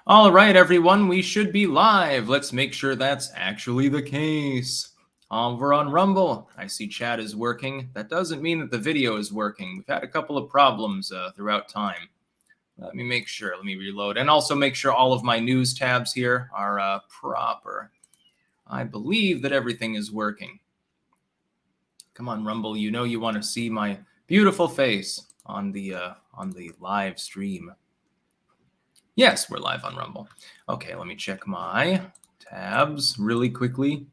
All right, everyone, we should be live. Let's make sure that's actually the case. We're on Rumble. I see chat is working. That doesn't mean that the video is working. We've had a couple of problems throughout time. Let me make sure. Let me reload. And also make sure all of my news tabs here are proper. I believe that everything is working. Come on, Rumble. You know you want to see my beautiful face on the live stream. Yes, we're live on Rumble. Okay, let me check my tabs really quickly.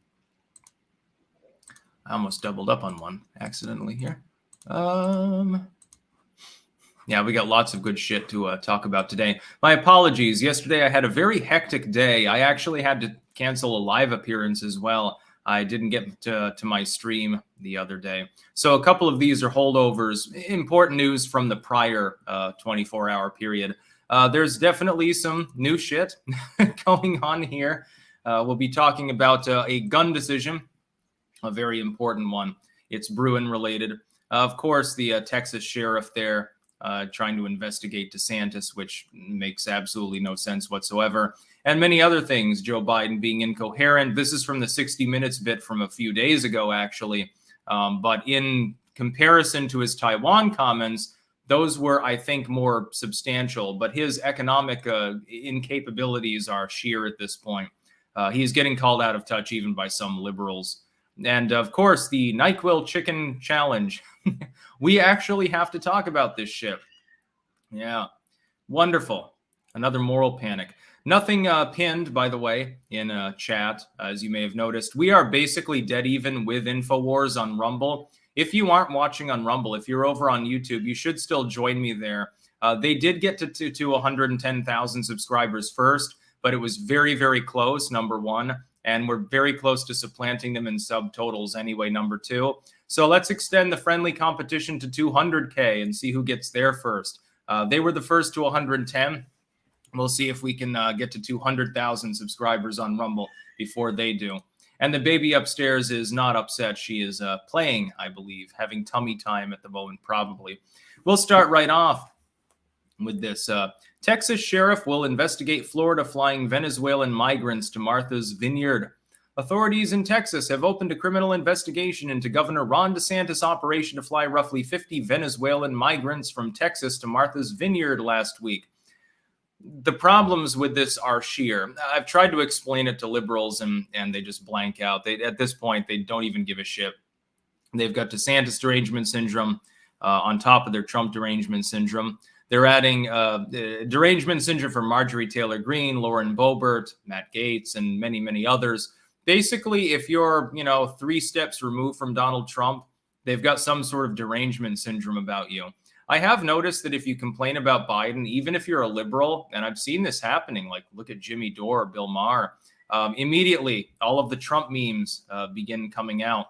I almost doubled up on one accidentally here. Yeah, we got lots of good shit to talk about today. My apologies. Yesterday I had a very hectic day. I actually had to cancel a live appearance as well. I didn't get to my stream the other day. So a couple of these are holdovers. Important news from the prior 24-hour period. There's definitely some new shit going on here. We'll be talking about a gun decision, a very important one. It's Bruin related. Of course, the Texas sheriff there trying to investigate DeSantis, which makes absolutely no sense whatsoever. And many other things, Joe Biden being incoherent. This is from the 60 Minutes bit from a few days ago, actually. But in comparison to his Taiwan comments, those were, I think, more substantial, but his economic incapabilities are sheer at this point. He's getting called out of touch even by some liberals. And, of course, the NyQuil chicken challenge. We actually have to talk about this shit. Yeah, wonderful. Another moral panic. Nothing pinned, by the way, in chat, as you may have noticed. We are basically dead even with InfoWars on Rumble. If you aren't watching on Rumble, if you're over on YouTube, you should still join me there. They did get to 110,000 subscribers first, but it was very, very close, number one. And we're very close to supplanting them in subtotals anyway, number two. So let's extend the friendly competition to 200K and see who gets there first. They were the first to 110. We'll see if we can get to 200,000 subscribers on Rumble before they do. And the baby upstairs is not upset. She is playing, I believe, having tummy time at the moment, probably. We'll start right off with this. Texas sheriff will investigate Florida flying Venezuelan migrants to Martha's Vineyard. Authorities in Texas have opened a criminal investigation into Governor Ron DeSantis' operation to fly roughly 50 Venezuelan migrants from Texas to Martha's Vineyard last week. The problems with this are sheer. I've tried to explain it to liberals and they just blank out. At this point, they don't even give a shit. They've got DeSantis derangement syndrome on top of their Trump derangement syndrome. They're adding derangement syndrome for Marjorie Taylor Greene, Lauren Boebert, Matt Gaetz, and many, many others. Basically, if you're, 3 steps removed from Donald Trump, they've got some sort of derangement syndrome about you. I have noticed that if you complain about Biden, even if you're a liberal, and I've seen this happening, like look at Jimmy Dore, Bill Maher, immediately all of the Trump memes begin coming out.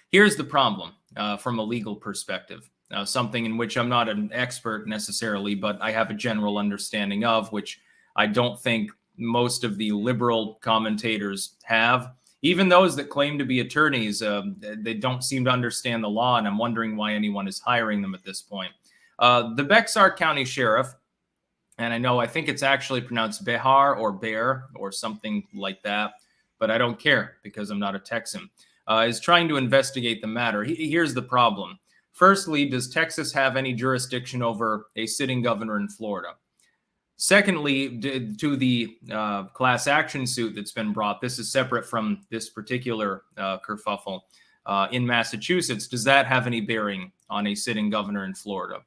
Here's the problem from a legal perspective, something in which I'm not an expert necessarily, but I have a general understanding of, which I don't think most of the liberal commentators have. Even those that claim to be attorneys, they don't seem to understand the law, and I'm wondering why anyone is hiring them at this point. The Bexar County Sheriff, and I think it's actually pronounced Behar or Bear or something like that, but I don't care because I'm not a Texan, is trying to investigate the matter. Here's the problem. Firstly, does Texas have any jurisdiction over a sitting governor in Florida? Secondly, to the class action suit that's been brought, this is separate from this particular kerfuffle in Massachusetts. Does that have any bearing on a sitting governor in Florida?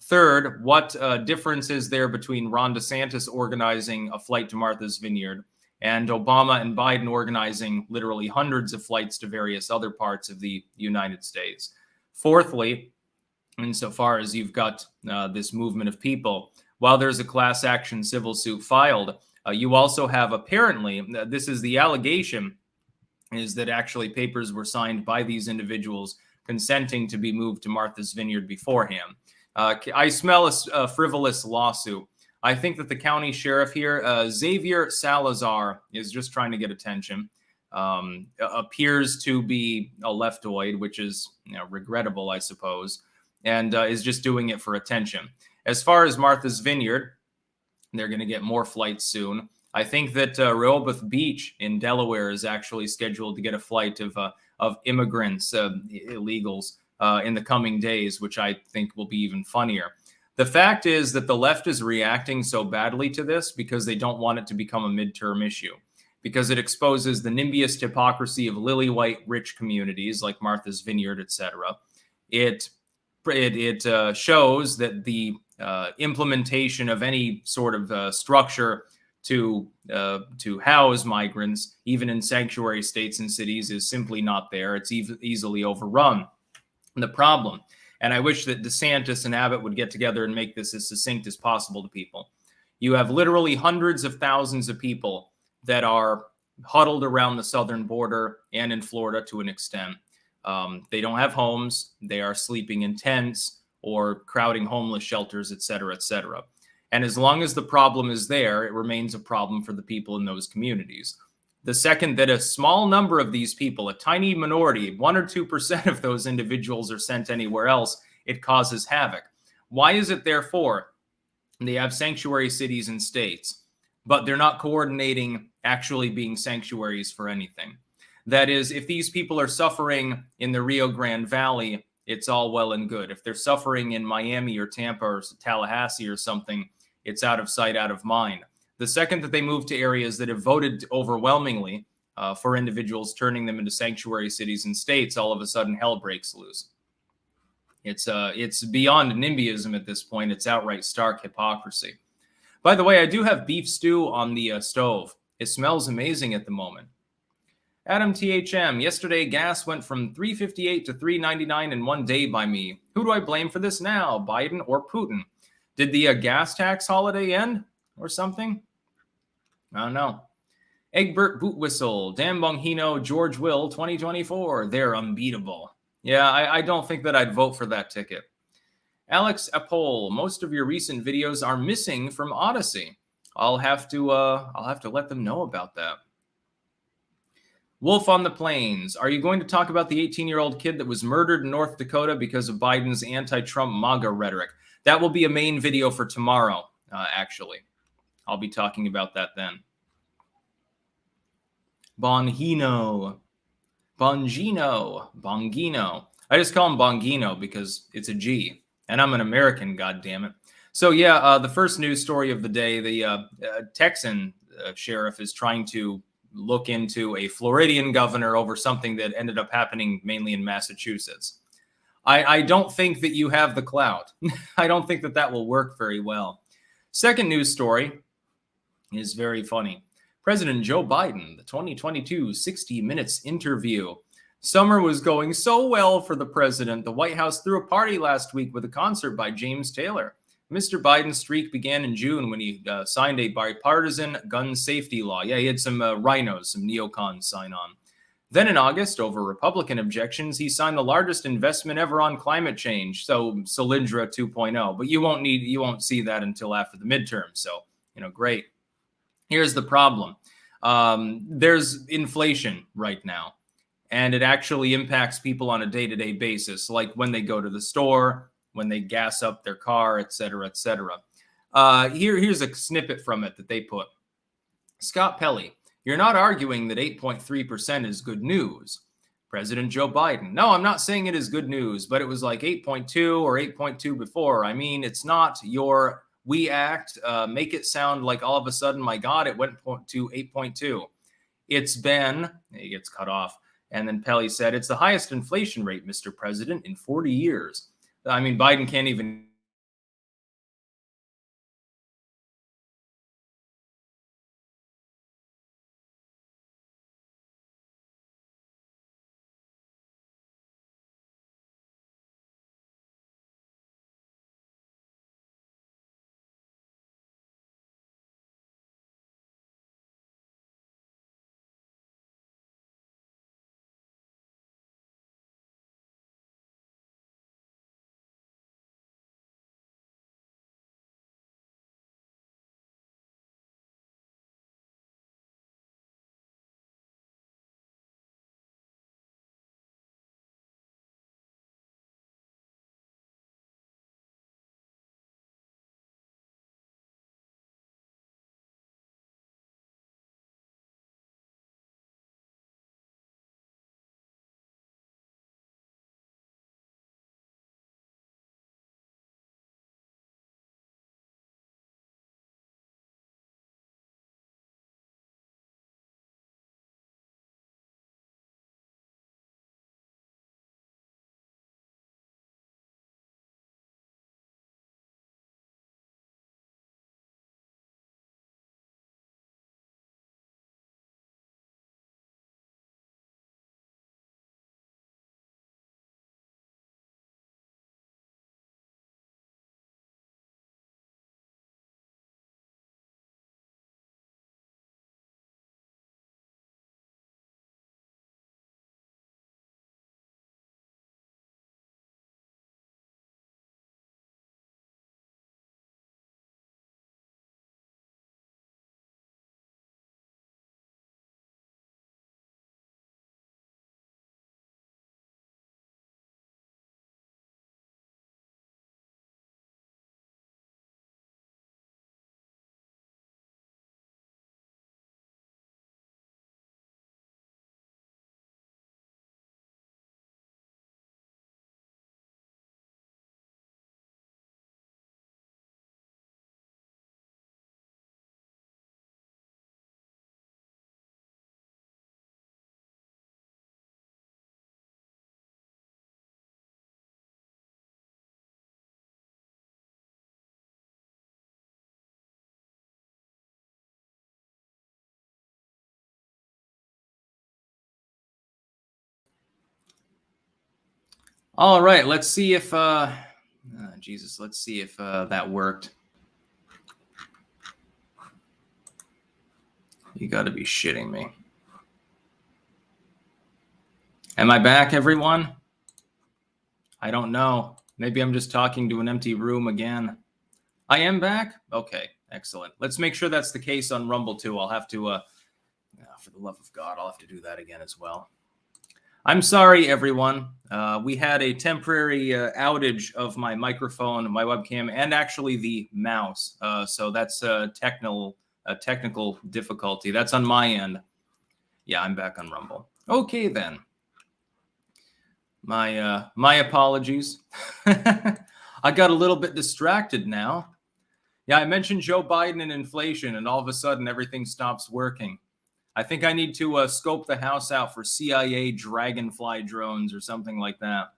Third, what difference is there between Ron DeSantis organizing a flight to Martha's Vineyard and Obama and Biden organizing literally hundreds of flights to various other parts of the United States? Fourthly, insofar as you've got this movement of people, while there's a class action civil suit filed, you also have apparently, this is the allegation, is that actually papers were signed by these individuals consenting to be moved to Martha's Vineyard beforehand. I smell a frivolous lawsuit. I think that the county sheriff here, Xavier Salazar, is just trying to get attention. Appears to be a leftoid, which is regrettable, I suppose, and is just doing it for attention. As far as Martha's Vineyard, They're going to get more flights soon. I think that Rehoboth Beach in Delaware is actually scheduled to get a flight of immigrants, illegals, in the coming days, which I think will be even funnier. The fact is that the left is reacting so badly to this because they don't want it to become a midterm issue, because it exposes the NIMBYist hypocrisy of lily white rich communities like Martha's Vineyard, etc. It shows that the implementation of any sort of structure to house migrants, even in sanctuary states and cities, is simply not there. It's easily overrun. And the problem, and I wish that DeSantis and Abbott would get together and make this as succinct as possible to people. You have literally hundreds of thousands of people that are huddled around the southern border and in Florida to an extent. They don't have homes. They are sleeping in tents or crowding homeless shelters, et cetera, et cetera. And as long as the problem is there, it remains a problem for the people in those communities. The second that a small number of these people, a tiny minority, 1 or 2% of those individuals are sent anywhere else, it causes havoc. Why is it, therefore, they have sanctuary cities and states, but they're not coordinating actually being sanctuaries for anything? That is, if these people are suffering in the Rio Grande Valley, it's all well and good. If they're suffering in Miami or Tampa or Tallahassee or something, it's out of sight, out of mind. The second that they move to areas that have voted overwhelmingly for individuals, turning them into sanctuary cities and states, all of a sudden hell breaks loose. It's beyond NIMBYism at this point. It's outright stark hypocrisy. By the way, I do have beef stew on the stove. It smells amazing at the moment. Adam THM, yesterday gas went from $3.58 to $3.99 in 1 day by me. Who do I blame for this now, Biden or Putin? Did the gas tax holiday end or something? I don't know. Egbert Bootwhistle, Dan Bongino, George Will, 2024. They're unbeatable. Yeah, I don't think that I'd vote for that ticket. Alex Apol, most of your recent videos are missing from Odyssey. I'll have to let them know about that. Wolf on the Plains, are you going to talk about the 18-year-old kid that was murdered in North Dakota because of Biden's anti-Trump MAGA rhetoric? That will be a main video for tomorrow, actually. I'll be talking about that then. Bongino. I just call him Bongino because it's a G, and I'm an American, goddammit. So yeah, the first news story of the day, the Texan sheriff is trying to look into a Floridian governor over something that ended up happening mainly in Massachusetts. I don't think that you have the clout. I don't think that that will work very well. Second news story is very funny. President Joe Biden, the 2022 60 Minutes interview. Summer was going so well for the president. The White House threw a party last week with a concert by James Taylor. Mr. Biden's streak began in June when he signed a bipartisan gun safety law. Yeah, he had some rhinos, some neocons sign on. Then in August, over Republican objections, he signed the largest investment ever on climate change. So Solyndra 2.0, but you won't see that until after the midterm. So, great. Here's the problem. There's inflation right now, and it actually impacts people on a day-to-day basis, like when they go to the store, when they gas up their car, et cetera, et cetera. Here's a snippet from it that they put. Scott Pelley, you're not arguing that 8.3% is good news. President Joe Biden, no, I'm not saying it is good news, but it was like 8.2 or 8.2 before. I mean, it's not your we act, make it sound like all of a sudden, my God, it went to 8.2. It's been, he gets cut off. And then Pelley said, it's the highest inflation rate, Mr. President, in 40 years. I mean, Biden can't even All right, let's see if Jesus, let's see if that worked. You got to be shitting me. Am I back, everyone? I don't know. Maybe I'm just talking to an empty room again. I am back? Okay, excellent. Let's make sure that's the case on Rumble too. I'll have to, for the love of God, I'll have to do that again as well. I'm sorry, everyone. We had a temporary outage of my microphone, my webcam, and actually the mouse. So that's a technical difficulty. That's on my end. Yeah, I'm back on Rumble. Okay, then. My apologies. I got a little bit distracted now. Yeah, I mentioned Joe Biden and inflation, and all of a sudden everything stops working. I think I need to scope the house out for CIA Dragonfly drones or something like that.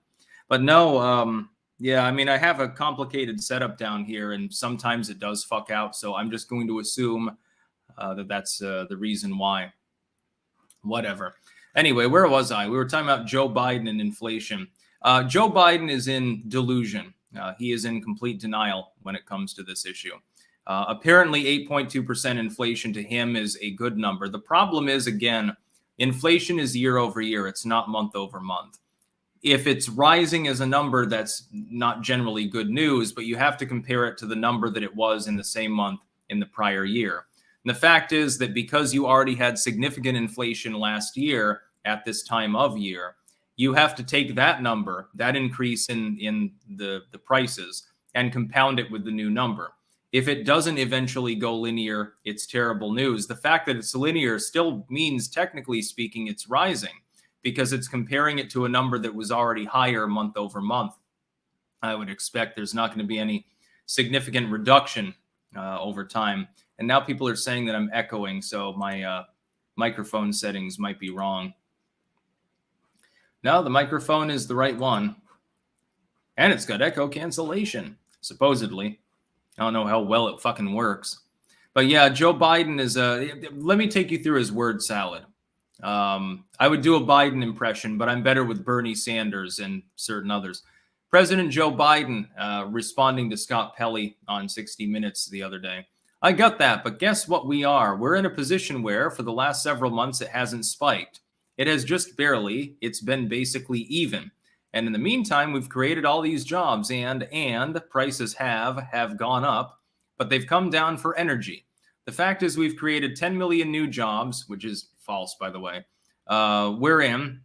But no, yeah, I mean, I have a complicated setup down here, and sometimes it does fuck out. So I'm just going to assume that that's the reason why. Whatever. Anyway, where was I? We were talking about Joe Biden and inflation. Joe Biden is in delusion. He is in complete denial when it comes to this issue. Apparently, 8.2% inflation to him is a good number. The problem is, again, inflation is year over year. It's not month over month. If it's rising as a number, that's not generally good news, but you have to compare it to the number that it was in the same month in the prior year. And the fact is that because you already had significant inflation last year at this time of year, you have to take that number, that increase in the prices, and compound it with the new number. If it doesn't eventually go linear, it's terrible news. The fact that it's linear still means, technically speaking, it's rising because it's comparing it to a number that was already higher month over month. I would expect there's not going to be any significant reduction over time. And now people are saying that I'm echoing, so my microphone settings might be wrong. No, the microphone is the right one. And it's got echo cancellation, supposedly. I don't know how well it fucking works. But yeah, Joe Biden is let me take you through his word salad. I would do a Biden impression, but I'm better with Bernie Sanders and certain others. President Joe Biden responding to Scott Pelley on 60 Minutes the other day. I got that, but guess what we are? We're in a position where for the last several months it hasn't spiked. It has just barely. It's been basically even. And in the meantime, we've created all these jobs and prices have gone up, but they've come down for energy. The fact is we've created 10 million new jobs, which is false, by the way. We're in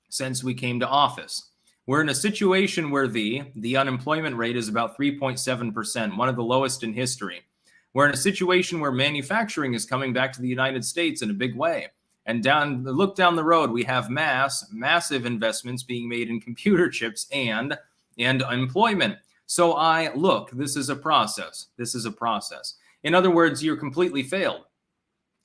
since we came to office. We're in a situation where the unemployment rate is about 3.7%, one of the lowest in history. We're in a situation where manufacturing is coming back to the United States in a big way. And look down the road, we have massive investments being made in computer chips and employment. So look, this is a process. This is a process. In other words, you're completely failed.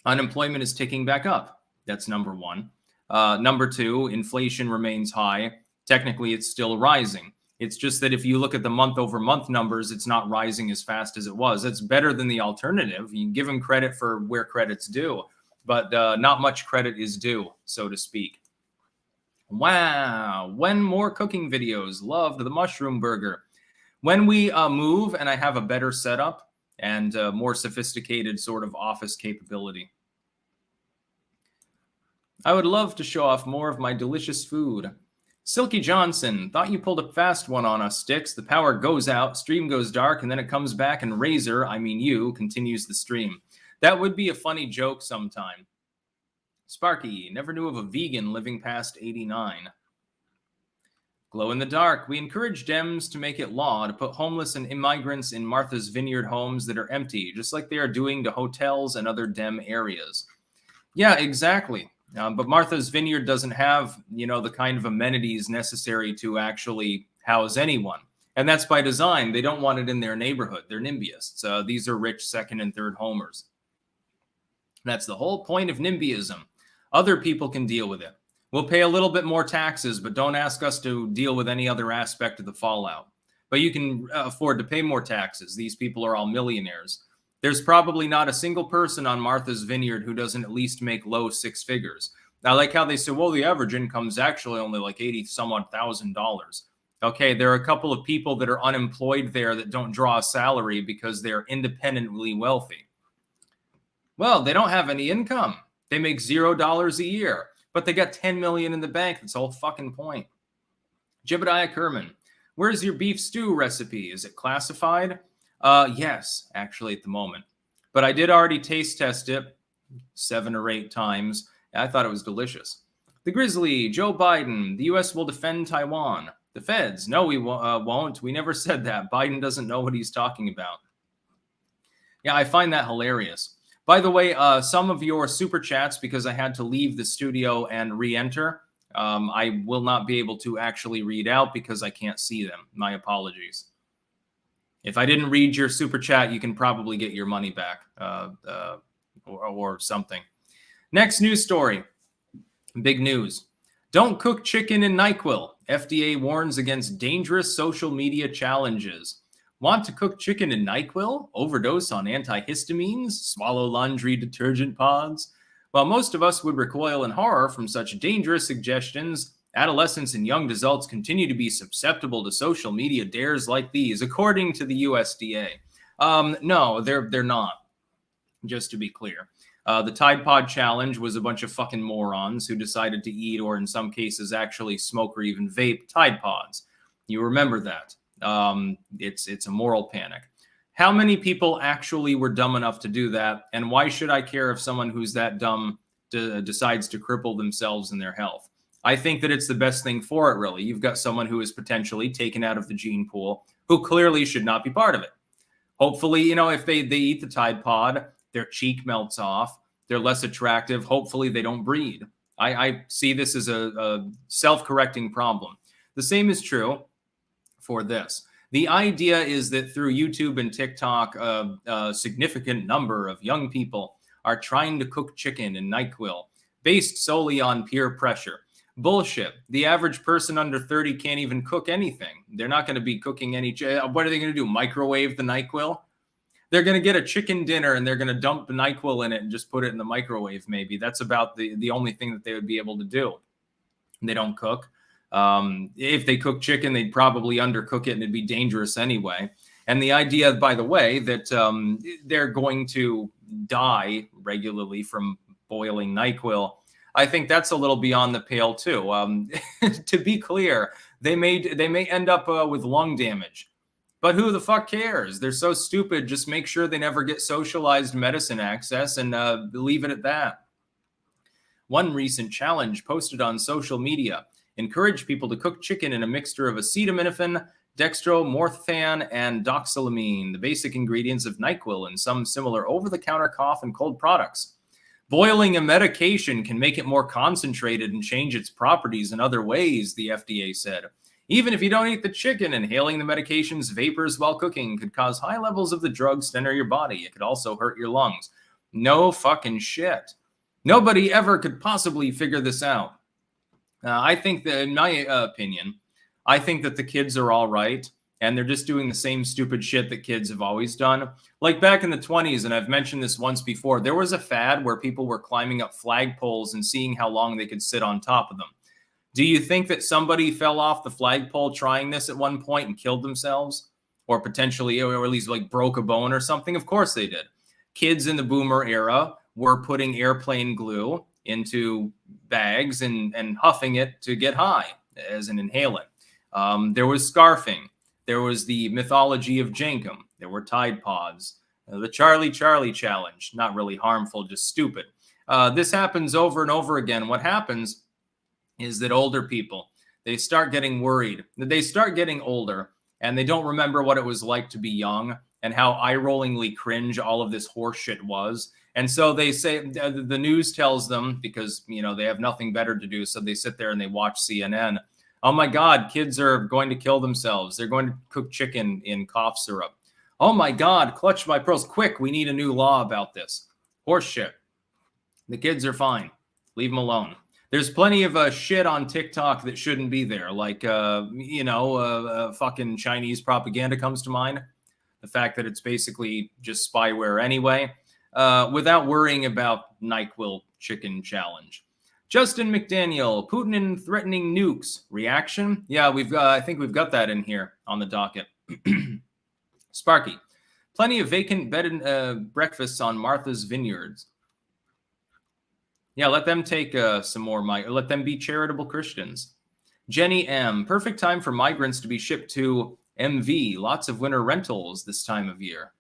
Unemployment is ticking back up. That's number one. Number two, inflation remains high. Technically, it's still rising. It's just that if you look at the month over month numbers, it's not rising as fast as it was. It's better than the alternative. You can give them credit for where credit's due. But not much credit is due, so to speak. Wow. When more cooking videos. Loved the mushroom burger. When we move and I have a better setup and more sophisticated sort of office capability, I would love to show off more of my delicious food. Silky Johnson, thought you pulled a fast one on us, Sticks. The power goes out, stream goes dark, and then it comes back and Razor, I mean you, continues the stream. That would be a funny joke sometime. Sparky, never knew of a vegan living past 89. Glow in the dark. We encourage Dems to make it law to put homeless and immigrants in Martha's Vineyard homes that are empty, just like they are doing to hotels and other Dem areas. Yeah, exactly. But Martha's Vineyard doesn't have, the kind of amenities necessary to actually house anyone. And that's by design. They don't want it in their neighborhood. They're NIMBYists. These are rich second and third homers. That's the whole point of NIMBYism. Other people can deal with it. We'll pay a little bit more taxes, but don't ask us to deal with any other aspect of the fallout. But you can afford to pay more taxes. These people are all millionaires. There's probably not a single person on Martha's Vineyard who doesn't at least make low six figures. I like how they say, well, the average income is actually only like $80-some-odd thousand. Okay, there are a couple of people that are unemployed there that don't draw a salary because they're independently wealthy. Well, they don't have any income. They make $0 a year, but they got 10 million in the bank. That's the whole fucking point. Jebediah Kerman, where's your beef stew recipe? Is it classified? Yes, actually at the moment. But I did already taste test it 7 or 8 times. I thought it was delicious. The Grizzly, Joe Biden, the U.S. will defend Taiwan. The feds, no, we won't. We never said that. Biden doesn't know what he's talking about. Yeah, I find that hilarious. By the way, some of your super chats, because I had to leave the studio and re-enter, I will not be able to actually read out because I can't see them. My apologies. If I didn't read your super chat, you can probably get your money back or something. Next news story. Big news. Don't cook chicken in NyQuil. FDA warns against dangerous social media challenges. Want to cook chicken in NyQuil? Overdose on antihistamines? Swallow laundry detergent pods? While most of us would recoil in horror from such dangerous suggestions, adolescents and young adults continue to be susceptible to social media dares like these, according to the USDA. No, they're not, just to be clear. The Tide Pod Challenge was a bunch of fucking morons who decided to eat, or in some cases actually smoke or even vape, Tide Pods. You remember that. It's a moral panic. How many people actually were dumb enough to do that? And why should I care if someone who's that dumb decides to cripple themselves and their health? I think that it's the best thing for it, really. You've got someone who is potentially taken out of the gene pool who clearly should not be part of it. Hopefully, if they eat the Tide Pod, their cheek melts off, they're less attractive. Hopefully they don't breed. I see this as a self-correcting problem. The same is true for this. The idea is that through YouTube and TikTok, a significant number of young people are trying to cook chicken in NyQuil based solely on peer pressure. Bullshit. The average person under 30 can't even cook anything. They're not going to be cooking any. What are they going to do? Microwave the NyQuil? They're going to get a chicken dinner and they're going to dump the NyQuil in it and just put it in the microwave, maybe. That's about the only thing that they would be able to do. They don't cook. If they cook chicken, they'd probably undercook it and it'd be dangerous anyway. And the idea, by the way, that they're going to die regularly from boiling NyQuil, I think that's a little beyond the pale too. To be clear, they may end up with lung damage. But who the fuck cares? They're so stupid. Just make sure they never get socialized medicine access and leave it at that. One recent challenge posted on social media encouraged people to cook chicken in a mixture of acetaminophen, dextromorphan, and doxylamine, the basic ingredients of NyQuil and some similar over-the-counter cough and cold products. Boiling a medication can make it more concentrated and change its properties in other ways, the FDA said. Even if you don't eat the chicken, inhaling the medication's vapors while cooking could cause high levels of the drugs to enter your body. It could also hurt your lungs. No fucking shit. Nobody ever could possibly figure this out. I think that, in my opinion, I think that the kids are all right, and they're just doing the same stupid shit that kids have always done. Like back in the 20s, and I've mentioned this once before, there was a fad where people were climbing up flagpoles and seeing how long they could sit on top of them. Do you think that somebody fell off the flagpole trying this at one point and killed themselves? Or potentially, or at least like broke a bone or something? Of course they did. Kids in the boomer era were putting airplane glue into bags and huffing it to get high as an inhalant. There was scarfing. There was the mythology of Jankum. There were Tide Pods. The Charlie challenge. Not really harmful, just stupid. This happens over and over again. What happens is that older people, they start getting worried. They start getting older, and they don't remember what it was like to be young and how eye-rollingly cringe all of this horse shit was. And so they say, the news tells them, because, they have nothing better to do, so they sit there and they watch CNN. Oh my God, kids are going to kill themselves. They're going to cook chicken in cough syrup. Oh my God, clutch my pearls. Quick, we need a new law about this. Horse shit. The kids are fine. Leave them alone. There's plenty of shit on TikTok that shouldn't be there. Like, fucking Chinese propaganda comes to mind. The fact that it's basically just spyware anyway, without worrying about NyQuil chicken challenge. Justin McDaniel, Putin and threatening nukes. Reaction? Yeah, I think we've got that in here on the docket. Sparky, plenty of vacant bed and breakfasts on Martha's Vineyards. Yeah, let them take some more. Let them be charitable Christians. Jenny M, perfect time for migrants to be shipped to MV. Lots of winter rentals this time of year.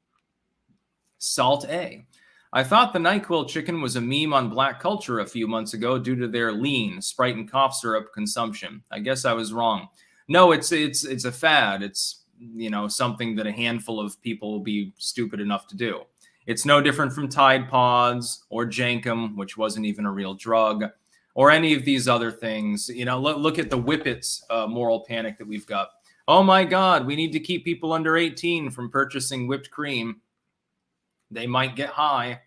Salt A, I thought the NyQuil chicken was a meme on Black culture a few months ago due to their lean Sprite and cough syrup consumption. I guess I was wrong. No, it's a fad. It's, you know, something that a handful of people will be stupid enough to do. It's no different from Tide Pods or Jankum, which wasn't even a real drug, or any of these other things. You know, look at the Whippets moral panic that we've got. Oh my God, we need to keep people under 18 from purchasing whipped cream. They might get high.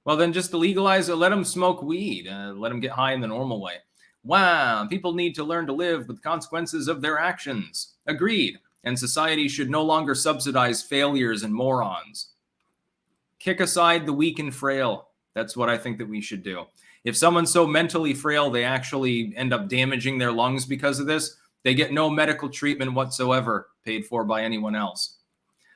Well, then just legalize it. Let them smoke weed. Let them get high in the normal way. Wow, people need to learn to live with the consequences of their actions. Agreed. And society should no longer subsidize failures and morons. Kick aside the weak and frail. That's what I think that we should do. If someone's so mentally frail, they actually end up damaging their lungs because of this, they get no medical treatment whatsoever paid for by anyone else.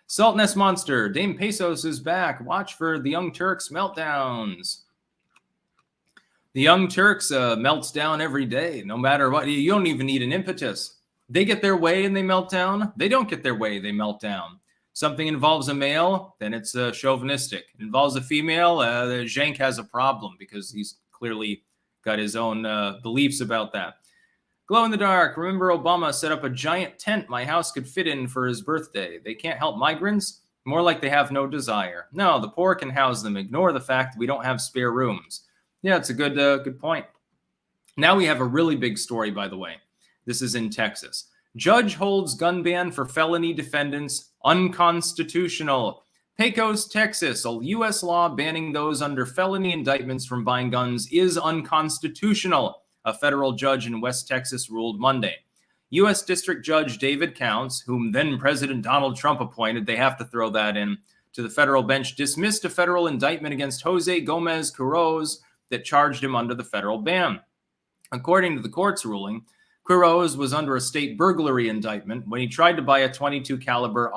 Saltness Monster, Dame Pesos is back. Watch for the Young Turks meltdowns. The Young Turks melts down every day, no matter what. You don't even need an impetus. They get their way and they melt down. They don't get their way, they melt down. Something involves a male, then it's chauvinistic. It involves a female, Zhenk has a problem because he's clearly got his own beliefs about that. Glow in the dark. Remember Obama set up a giant tent my house could fit in for his birthday. They can't help migrants? More like they have no desire. No, the poor can house them. Ignore the fact that we don't have spare rooms. Yeah, it's a good point. Now we have a really big story, by the way. This is in Texas. Judge holds gun ban for felony defendants unconstitutional. Pecos, Texas. A U.S. law banning those under felony indictments from buying guns is unconstitutional. A federal judge in West Texas ruled Monday. U.S. District Judge David Counts, whom then President Donald Trump appointed, they have to throw that in, to the federal bench, dismissed a federal indictment against Jose Gomez Quiroz that charged him under the federal ban. According to the court's ruling, Quiroz was under a state burglary indictment when he tried to buy a .22 caliber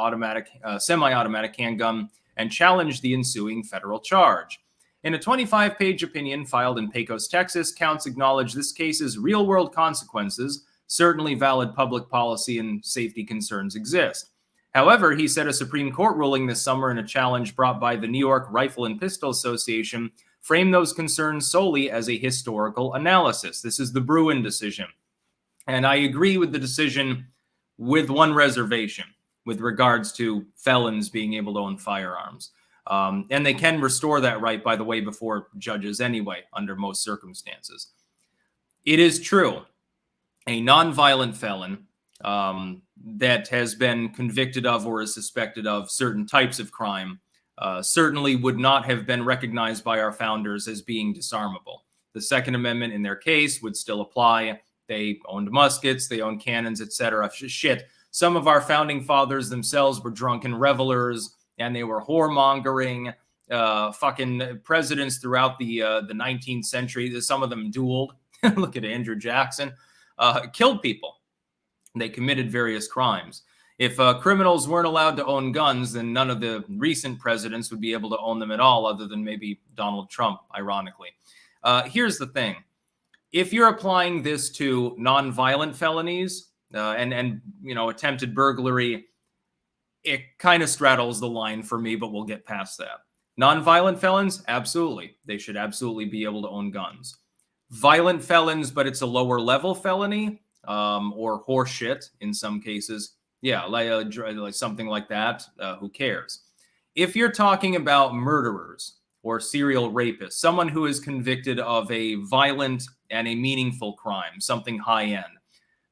semi-automatic handgun and challenged the ensuing federal charge. In a 25-page opinion filed in Pecos, Texas, Counts acknowledged this case's real-world consequences. Certainly valid public policy and safety concerns exist. However, he said a Supreme Court ruling this summer in a challenge brought by the New York Rifle and Pistol Association framed those concerns solely as a historical analysis. This is the Bruin decision. And I agree with the decision with one reservation with regards to felons being able to own firearms. And they can restore that right, by the way, before judges anyway, under most circumstances. It is true, a nonviolent felon that has been convicted of or is suspected of certain types of crime certainly would not have been recognized by our founders as being disarmable. The Second Amendment in their case would still apply. They owned muskets, they owned cannons, etc. Shit. Some of our founding fathers themselves were drunken revelers, and they were whoremongering. Fucking presidents throughout the 19th century. Some of them dueled. Look at Andrew Jackson. Killed people. They committed various crimes. If criminals weren't allowed to own guns, then none of the recent presidents would be able to own them at all, other than maybe Donald Trump, ironically. Here's the thing. If you're applying this to nonviolent felonies and you know, attempted burglary, it kind of straddles the line for me, but we'll get past that. Nonviolent felons, absolutely. They should absolutely be able to own guns. Violent felons, but it's a lower level felony or horseshit in some cases. Yeah, like something like that. Who cares? If you're talking about murderers or serial rapists, someone who is convicted of a violent and a meaningful crime, something high end,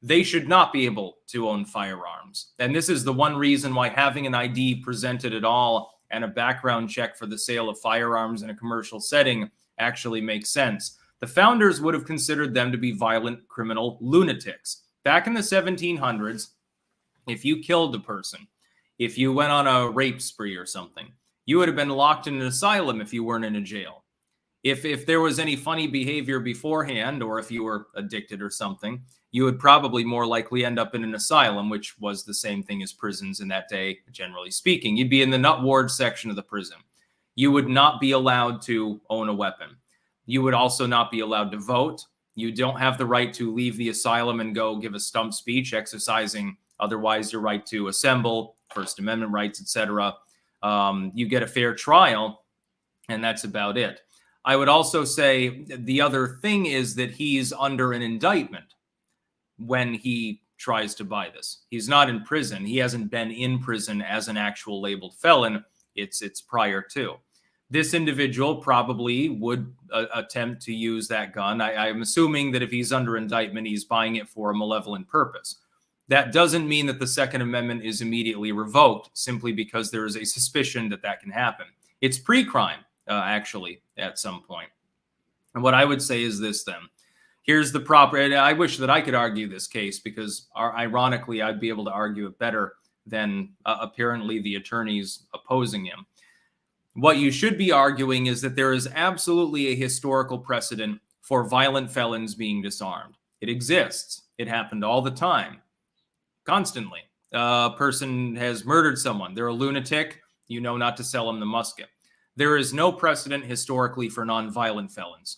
they should not be able to own firearms. And this is the one reason why having an ID presented at all and a background check for the sale of firearms in a commercial setting actually makes sense. The founders would have considered them to be violent criminal lunatics. Back in the 1700s, if you killed a person, if you went on a rape spree or something, you would have been locked in an asylum if you weren't in a jail. If there was any funny behavior beforehand, or if you were addicted or something, you would probably more likely end up in an asylum, which was the same thing as prisons in that day, generally speaking. You'd be in the nut ward section of the prison. You would not be allowed to own a weapon. You would also not be allowed to vote. You don't have the right to leave the asylum and go give a stump speech, exercising otherwise your right to assemble, First Amendment rights, etc. You get a fair trial, and that's about it. I would also say the other thing is that he's under an indictment when he tries to buy this. He's not in prison. He hasn't been in prison as an actual labeled felon. It's prior to. This individual probably would attempt to use that gun. I'm assuming that if he's under indictment, he's buying it for a malevolent purpose. That doesn't mean that the Second Amendment is immediately revoked simply because there is a suspicion that that can happen. It's pre-crime, actually, at some point. And what I would say is this then. Here's the proper, and I wish that I could argue this case because ironically, I'd be able to argue it better than apparently the attorneys opposing him. What you should be arguing is that there is absolutely a historical precedent for violent felons being disarmed. It exists. It happened all the time, constantly. A person has murdered someone. They're a lunatic. You know not to sell them the musket. There is no precedent historically for nonviolent felons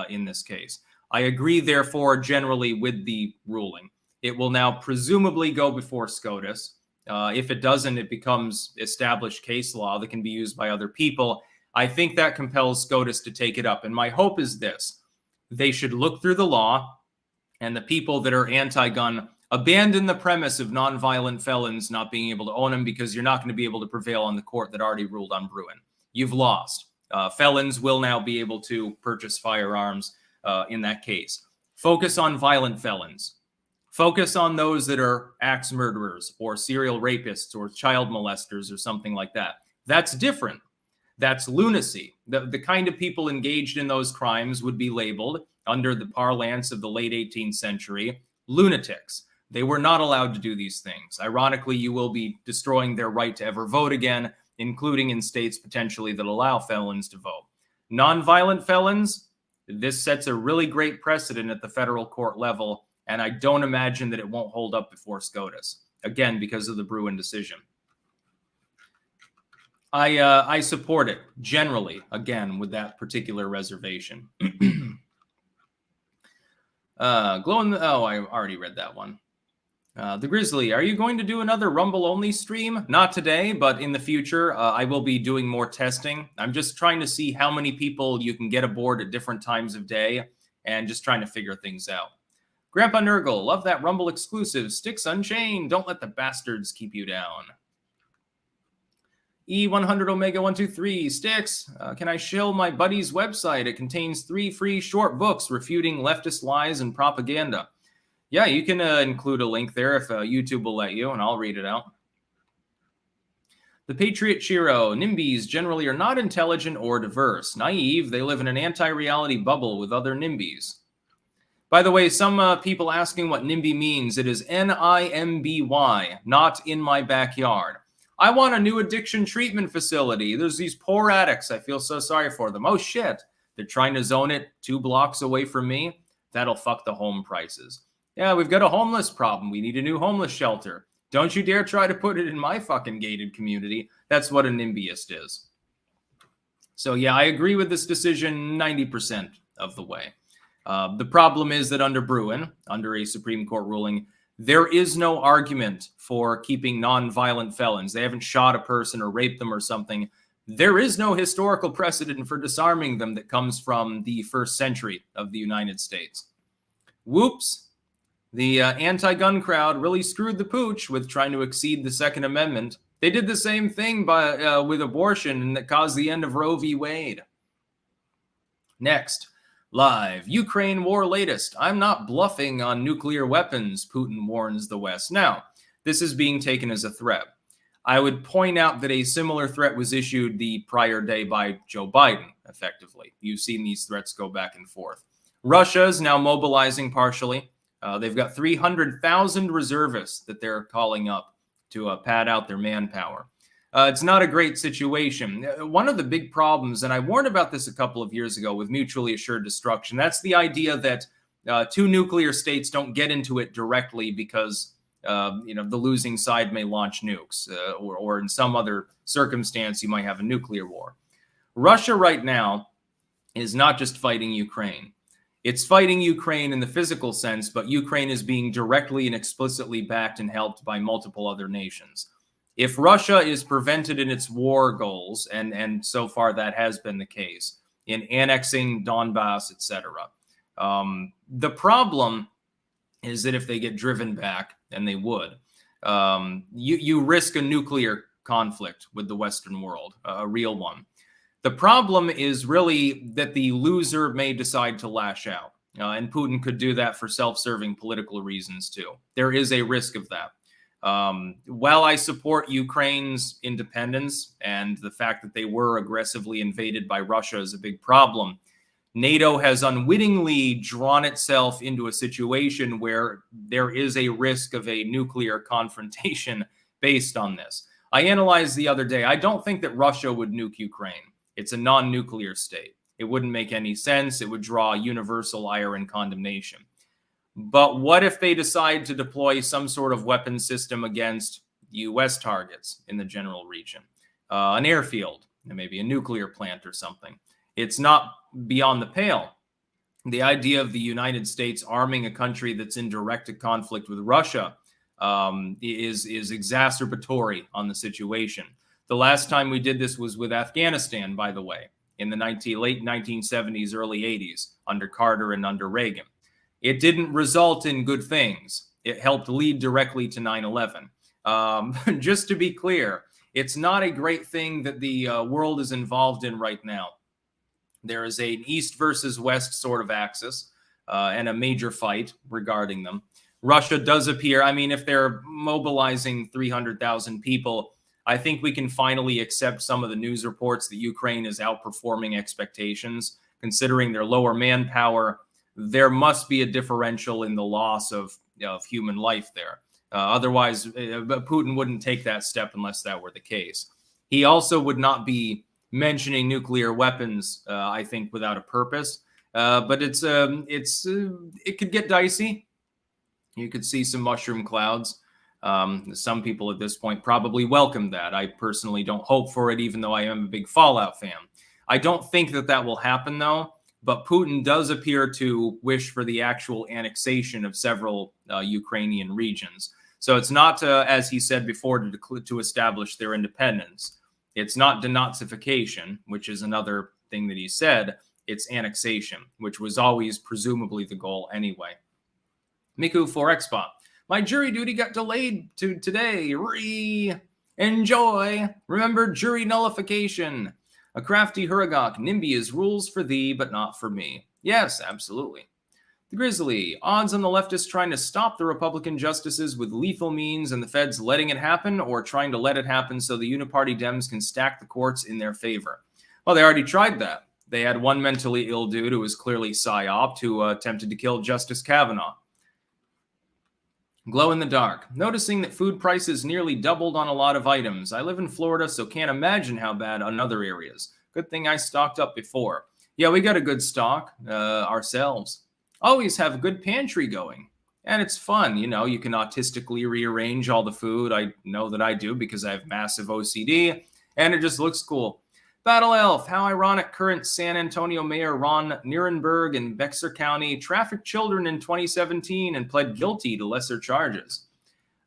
in this case. I agree, therefore, generally with the ruling. It will now presumably go before SCOTUS. If it doesn't, it becomes established case law that can be used by other people. I think that compels SCOTUS to take it up. And my hope is this. They should look through the law, and the people that are anti-gun abandon the premise of nonviolent felons not being able to own them because you're not going to be able to prevail on the court that already ruled on Bruin. You've lost. Felons will now be able to purchase firearms in that case. Focus on violent felons. Focus on those that are axe murderers or serial rapists or child molesters or something like that. That's different. That's lunacy. The kind of people engaged in those crimes would be labeled, under the parlance of the late 18th century, lunatics. They were not allowed to do these things. Ironically, you will be destroying their right to ever vote again, including in states potentially that allow felons to vote. Nonviolent felons, this sets a really great precedent at the federal court level, and I don't imagine that it won't hold up before SCOTUS, again, because of the Bruin decision. I support it, generally, again, with that particular reservation. I already read that one. The Grizzly, are you going to do another Rumble-only stream? Not today, but in the future, I will be doing more testing. I'm just trying to see how many people you can get aboard at different times of day and just trying to figure things out. Grandpa Nurgle, love that Rumble exclusive. Sticks Unchained. Don't let the bastards keep you down. E100 Omega 123, Sticks, can I shill my buddy's website? It contains 3 free short books refuting leftist lies and propaganda. Yeah, you can include a link there if YouTube will let you, and I'll read it out. The Patriot Chiro, NIMBYs generally are not intelligent or diverse. Naive, they live in an anti-reality bubble with other NIMBYs. By the way, some people asking what NIMBY means, it is N-I-M-B-Y, not in my backyard. I want a new addiction treatment facility. There's these poor addicts. I feel so sorry for them. Oh, shit. They're trying to zone it 2 blocks away from me. That'll fuck the home prices. Yeah, we've got a homeless problem. We need a new homeless shelter. Don't you dare try to put it in my fucking gated community. That's what a NIMBYist is. So, yeah, I agree with this decision 90% of the way. The problem is that under Bruin, under a Supreme Court ruling, there is no argument for keeping nonviolent felons. They haven't shot a person or raped them or something. There is no historical precedent for disarming them that comes from the first century of the United States. Whoops. The anti-gun crowd really screwed the pooch with trying to exceed the Second Amendment. They did the same thing with abortion, and that caused the end of Roe v. Wade. Next. Live, Ukraine war latest. I'm not bluffing on nuclear weapons, Putin warns the West. Now, this is being taken as a threat. I would point out that a similar threat was issued the prior day by Joe Biden, effectively. You've seen these threats go back and forth. Russia is now mobilizing partially. They've got 300,000 reservists that they're calling up to pad out their manpower. It's not a great situation. One of the big problems, and I warned about this a couple of years ago with mutually assured destruction, that's the idea that two nuclear states don't get into it directly because the losing side may launch nukes, or in some other circumstance you might have a nuclear war. Russia right now is not just fighting Ukraine. It's fighting Ukraine in the physical sense, but Ukraine is being directly and explicitly backed and helped by multiple other nations. If Russia is prevented in its war goals, and so far that has been the case, in annexing Donbass, etc., the problem is that if they get driven back, and they would, you risk a nuclear conflict with the Western world, a real one. The problem is really that the loser may decide to lash out, and Putin could do that for self-serving political reasons too. There is a risk of that. While I support Ukraine's independence and the fact that they were aggressively invaded by Russia is a big problem, NATO has unwittingly drawn itself into a situation where there is a risk of a nuclear confrontation based on this. I analyzed the other day. I don't think that Russia would nuke Ukraine. It's a non-nuclear state. It wouldn't make any sense. It would draw universal ire and condemnation. But what if they decide to deploy some sort of weapon system against U.S. targets in the general region? An airfield, maybe a nuclear plant or something. It's not beyond the pale. The idea of the United States arming a country that's in direct conflict with Russia is exacerbatory on the situation. The last time we did this was with Afghanistan, by the way, in the late 1970s, early 80s, under Carter and under Reagan. It didn't result in good things. It helped lead directly to 9/11. Just to be clear, it's not a great thing that the world is involved in right now. There is an East versus West sort of axis and a major fight regarding them. Russia does appear, I mean, if they're mobilizing 300,000 people, I think we can finally accept some of the news reports that Ukraine is outperforming expectations. Considering their lower manpower, there must be a differential in the loss of human life there. Otherwise, Putin wouldn't take that step unless that were the case. He also would not be mentioning nuclear weapons, I think, without a purpose. But it could get dicey. You could see some mushroom clouds. Some people at this point probably welcome that. I personally don't hope for it, even though I am a big Fallout fan. I don't think that will happen, though. But Putin does appear to wish for the actual annexation of several Ukrainian regions. So it's not, as he said before, to establish their independence. It's not denazification, which is another thing that he said. It's annexation, which was always presumably the goal anyway. Miku 4xbot. My jury duty got delayed to today. Enjoy. Remember jury nullification. A crafty Huragok. NIMBY is rules for thee, but not for me. Yes, absolutely. The Grizzly. Odds on the leftists trying to stop the Republican justices with lethal means and the feds letting it happen, or trying to let it happen so the uniparty Dems can stack the courts in their favor. Well, they already tried that. They had one mentally ill dude who was clearly psyop who attempted to kill Justice Kavanaugh. Glow in the dark. Noticing that food prices nearly doubled on a lot of items. I live in Florida, so can't imagine how bad on other areas. Good thing I stocked up before. Yeah, we got a good stock ourselves. Always have a good pantry going. And it's fun, you know, you can autistically rearrange all the food. I know that I do because I have massive OCD, and it just looks cool. Battle Elf, how ironic current San Antonio Mayor Ron Nirenberg in Bexar County trafficked children in 2017 and pled guilty to lesser charges.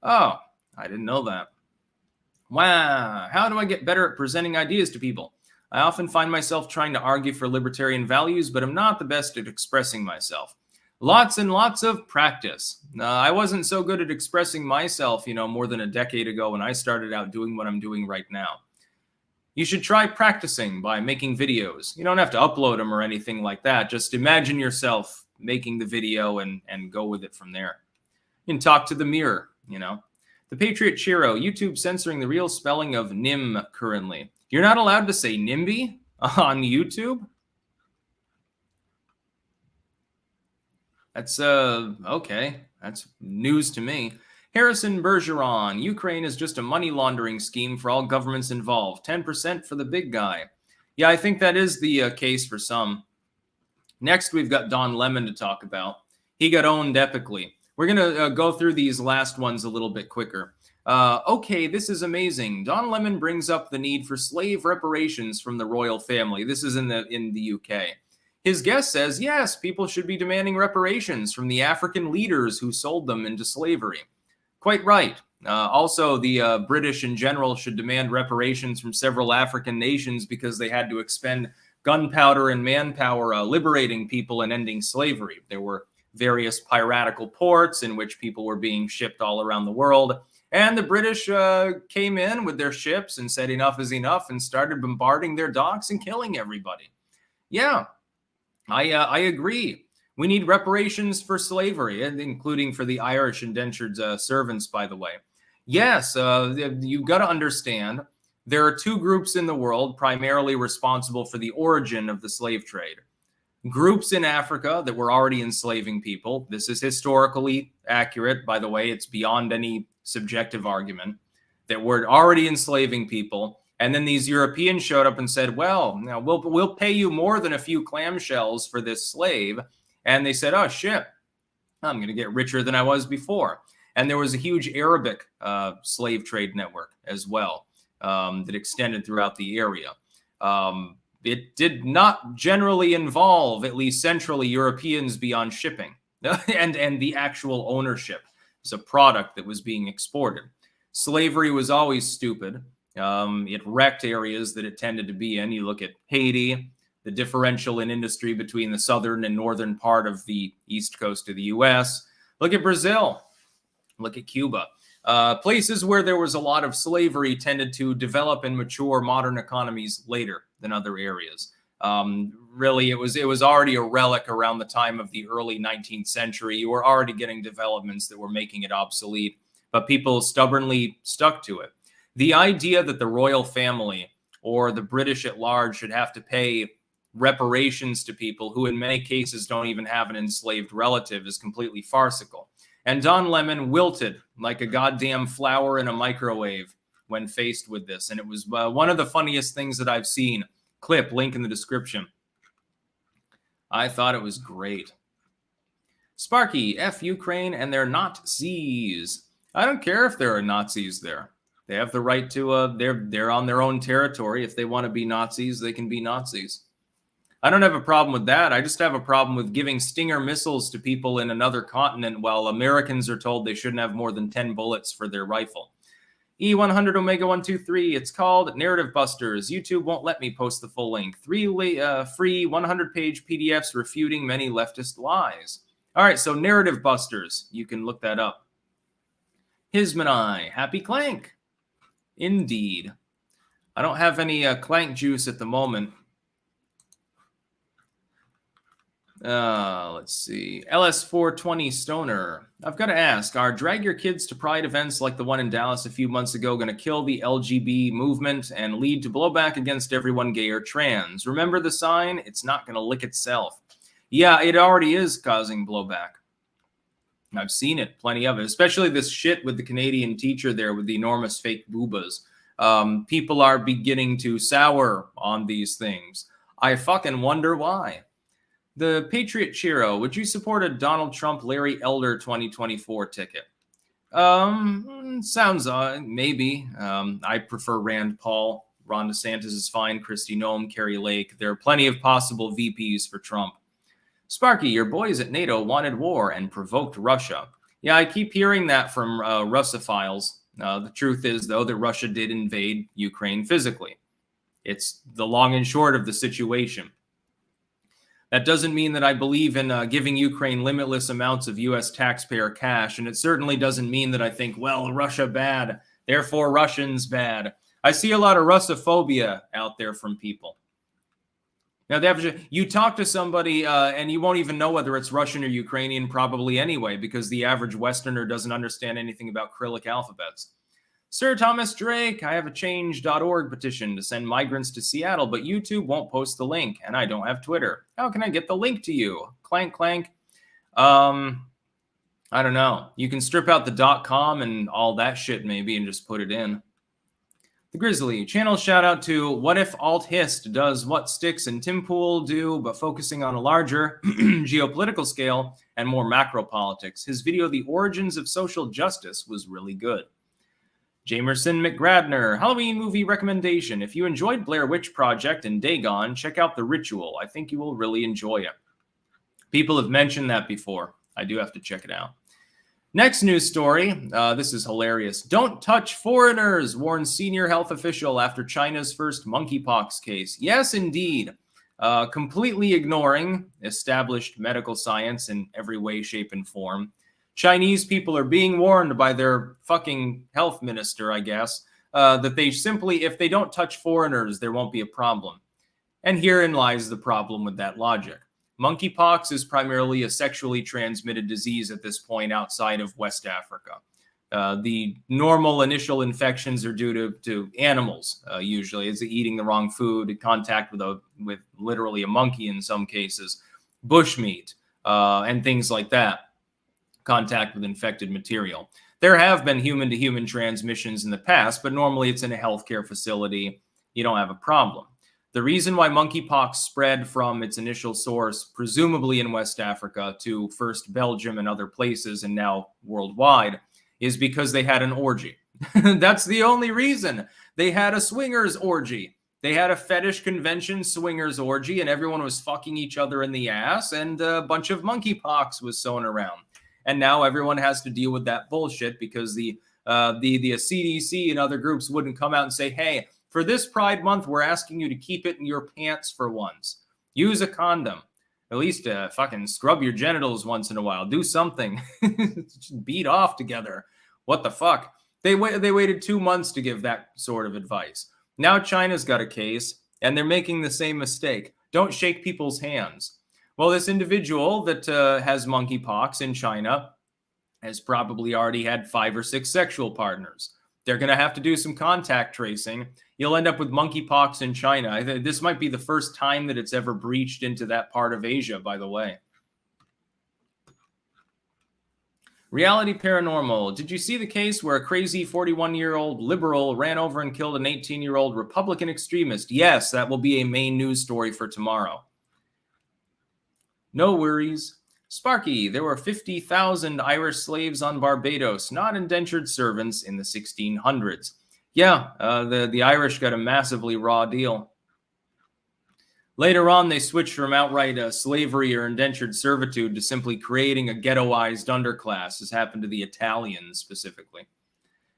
Oh, I didn't know that. Wow, how do I get better at presenting ideas to people? I often find myself trying to argue for libertarian values, but I'm not the best at expressing myself. Lots and lots of practice. I wasn't so good at expressing myself, more than a decade ago when I started out doing what I'm doing right now. You should try practicing by making videos. You don't have to upload them or anything like that. Just imagine yourself making the video and go with it from there. You can talk to the mirror, The Patriot Chiro, YouTube censoring the real spelling of NIM currently. You're not allowed to say NIMBY on YouTube? That's, okay. That's news to me. Harrison Bergeron, Ukraine is just a money laundering scheme for all governments involved. 10% for the big guy. Yeah, I think that is the case for some. Next, we've got Don Lemon to talk about. He got owned epically. We're going to go through these last ones a little bit quicker. Okay, this is amazing. Don Lemon brings up the need for slave reparations from the royal family. This is in the UK. His guest says, yes, people should be demanding reparations from the African leaders who sold them into slavery. Quite right. Also, the British in general should demand reparations from several African nations because they had to expend gunpowder and manpower liberating people and ending slavery. There were various piratical ports in which people were being shipped all around the world. And the British came in with their ships and said enough is enough and started bombarding their docks and killing everybody. Yeah, I agree. We need reparations for slavery, including for the Irish indentured servants, by the way. Yes, you've got to understand there are two groups in the world primarily responsible for the origin of the slave trade. Groups in Africa that were already enslaving people. This is historically accurate, by the way. It's beyond any subjective argument that were already enslaving people. And then these Europeans showed up and said, well, now we'll pay you more than a few clamshells for this slave. And they said, oh, shit, I'm going to get richer than I was before. And there was a huge Arabic slave trade network as well that extended throughout the area. It did not generally involve, at least centrally, Europeans beyond shipping and the actual ownership. It's a product that was being exported. Slavery was always stupid. It wrecked areas that it tended to be in. You look at Haiti, the differential in industry between the southern and northern part of the east coast of the U.S. Look at Brazil. Look at Cuba. Places where there was a lot of slavery tended to develop and mature modern economies later than other areas. Really, it was already a relic around the time of the early 19th century. You were already getting developments that were making it obsolete, but people stubbornly stuck to it. The idea that the royal family or the British at large should have to pay reparations to people who in many cases don't even have an enslaved relative is completely farcical. And Don Lemon wilted like a goddamn flower in a microwave when faced with this. And it was one of the funniest things that I've seen. Clip, link in the description. I thought it was great. Sparky, F Ukraine and their Nazis. I don't care if there are Nazis there. They have the right to, they're on their own territory. If they want to be Nazis, they can be Nazis. I don't have a problem with that. I just have a problem with giving Stinger missiles to people in another continent while Americans are told they shouldn't have more than 10 bullets for their rifle. E100 Omega 123, it's called Narrative Busters. YouTube won't let me post the full link. 3 free 100-page PDFs refuting many leftist lies. All right, so Narrative Busters. You can look that up. Hismanai, Happy Clank. Indeed. I don't have any Clank juice at the moment. Let's see. LS420 Stoner. I've got to ask, are drag your kids to pride events like the one in Dallas a few months ago going to kill the LGB movement and lead to blowback against everyone gay or trans? Remember the sign? It's not going to lick itself. Yeah, it already is causing blowback. I've seen it, plenty of it, especially this shit with the Canadian teacher there with the enormous fake boobas. People are beginning to sour on these things. I fucking wonder why. The Patriot Chiro, would you support a Donald Trump Larry Elder 2024 ticket? Sounds maybe. I prefer Rand Paul. Ron DeSantis is fine. Kristi Noem, Carrie Lake. There are plenty of possible VPs for Trump. Sparky, your boys at NATO wanted war and provoked Russia. Yeah, I keep hearing that from Russophiles. The truth is, though, that Russia did invade Ukraine physically. It's the long and short of the situation. That doesn't mean that I believe in giving Ukraine limitless amounts of U.S. taxpayer cash, and it certainly doesn't mean that I think, well, Russia bad, therefore Russians bad. I see a lot of Russophobia out there from people. Now, you talk to somebody and you won't even know whether it's Russian or Ukrainian probably anyway, because the average Westerner doesn't understand anything about Cyrillic alphabets. Sir Thomas Drake, I have a change.org petition to send migrants to Seattle, but YouTube won't post the link, and I don't have Twitter. How can I get the link to you? Clank, clank. I don't know. You can strip out the .com and all that shit maybe and just put it in. The Grizzly channel shout out to What If Alt Hist does what Styx and Timpool do, but focusing on a larger geopolitical scale and more macro politics. His video, The Origins of Social Justice, was really good. Jamerson McGradner, Halloween movie recommendation. If you enjoyed Blair Witch Project and Dagon, check out The Ritual. I think you will really enjoy it. People have mentioned that before. I do have to check it out. Next news story. This is hilarious. Don't touch foreigners, warns senior health official after China's first monkeypox case. Yes, indeed. Completely ignoring established medical science in every way, shape, and form. Chinese people are being warned by their fucking health minister, I guess, that they simply, if they don't touch foreigners, there won't be a problem. And herein lies the problem with that logic. Monkeypox is primarily a sexually transmitted disease at this point outside of West Africa. The normal initial infections are due to animals, usually. It's eating the wrong food, contact with literally a monkey in some cases, bushmeat, and things like that. Contact with infected material. There have been human-to-human transmissions in the past, but normally it's in a healthcare facility. You don't have a problem. The reason why monkeypox spread from its initial source, presumably in West Africa, to first Belgium and other places, and now worldwide, is because they had an orgy. That's the only reason. They had a swingers orgy. They had a fetish convention swingers orgy, and everyone was fucking each other in the ass, and a bunch of monkeypox was sown around. And now everyone has to deal with that bullshit because the CDC and other groups wouldn't come out and say, hey, for this Pride Month, we're asking you to keep it in your pants for once. Use a condom. At least fucking scrub your genitals once in a while. Do something. Just beat off together. What the fuck? They waited 2 months to give that sort of advice. Now China's got a case, and they're making the same mistake. Don't shake people's hands. Well, this individual that has monkeypox in China has probably already had 5 or 6 sexual partners. They're going to have to do some contact tracing. You'll end up with monkeypox in China. This might be the first time that it's ever breached into that part of Asia, by the way. Reality Paranormal. Did you see the case where a crazy 41-year-old liberal ran over and killed an 18-year-old Republican extremist? Yes, that will be a main news story for tomorrow. No worries. Sparky, there were 50,000 Irish slaves on Barbados, not indentured servants in the 1600s. Yeah, the Irish got a massively raw deal. Later on, they switched from outright slavery or indentured servitude to simply creating a ghettoized underclass, as happened to the Italians specifically,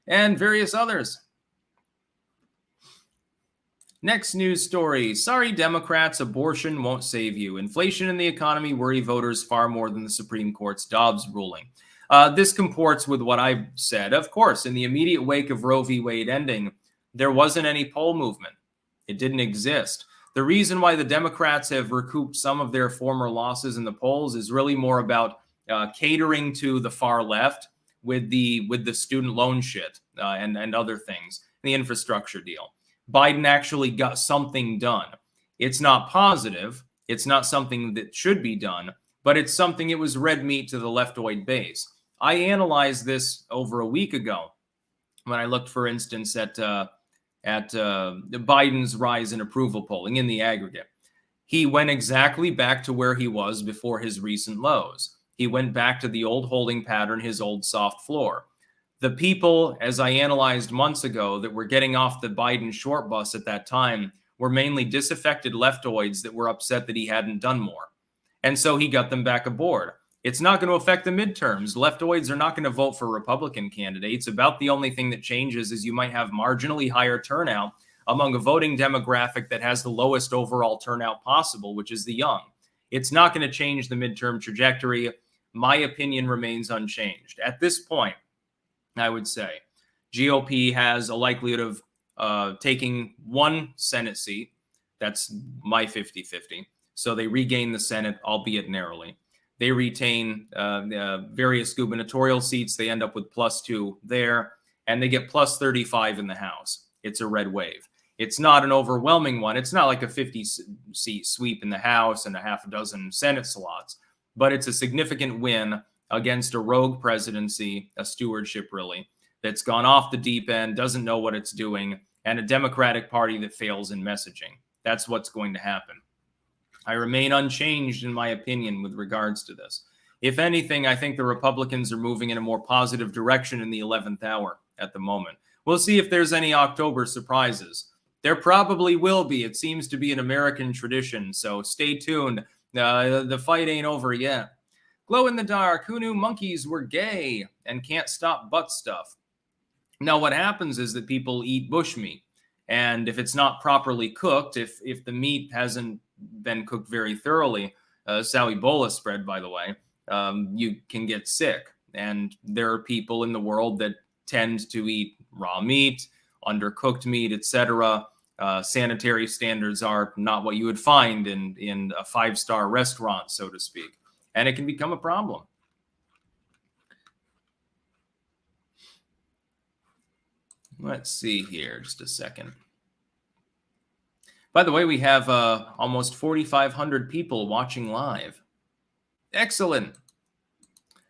and various others. Next news story. Sorry, Democrats, abortion won't save you. Inflation and the economy worry voters far more than the Supreme Court's Dobbs ruling. This comports with what I said. Of course, in the immediate wake of Roe v. Wade ending, there wasn't any poll movement. It didn't exist. The reason why the Democrats have recouped some of their former losses in the polls is really more about catering to the far left with the student loan shit and other things, the infrastructure deal. Biden actually got something done. It's not positive. It's not something that should be done, but it's something it was red meat to the leftoid base. I analyzed this over a week ago when I looked, for instance, at Biden's rise in approval polling in the aggregate. He went exactly back to where he was before his recent lows. He went back to the old holding pattern, his old soft floor. The people, as I analyzed months ago, that were getting off the Biden short bus at that time were mainly disaffected leftoids that were upset that he hadn't done more. And so he got them back aboard. It's not going to affect the midterms. Leftoids are not going to vote for Republican candidates. About the only thing that changes is you might have marginally higher turnout among a voting demographic that has the lowest overall turnout possible, which is the young. It's not going to change the midterm trajectory. My opinion remains unchanged. At this point, I would say GOP has a likelihood of taking 1 Senate seat. That's my 50-50. So they regain the Senate, albeit narrowly. They retain various gubernatorial seats. They end up with +2 there, and they get +35 in the House. It's a red wave. It's not an overwhelming one. It's not like a 50-seat sweep in the House and a half a dozen Senate slots, but it's a significant win against a rogue presidency, a stewardship really, that's gone off the deep end, doesn't know what it's doing, and a Democratic Party that fails in messaging. That's what's going to happen. I remain unchanged in my opinion with regards to this. If anything, I think the Republicans are moving in a more positive direction in the 11th hour at the moment. We'll see if there's any October surprises. There probably will be. It seems to be an American tradition, so stay tuned. The fight ain't over yet. Glow in the dark. Who knew monkeys were gay and can't stop butt stuff? Now, what happens is that people eat bushmeat, and if it's not properly cooked, if the meat hasn't been cooked very thoroughly, it's how Ebola spread, by the way, you can get sick. And there are people in the world that tend to eat raw meat, undercooked meat, etc. Sanitary standards are not what you would find in a five-star restaurant, so to speak. And it can become a problem. Let's see here, just a second. By the way, we have almost 4,500 people watching live. Excellent.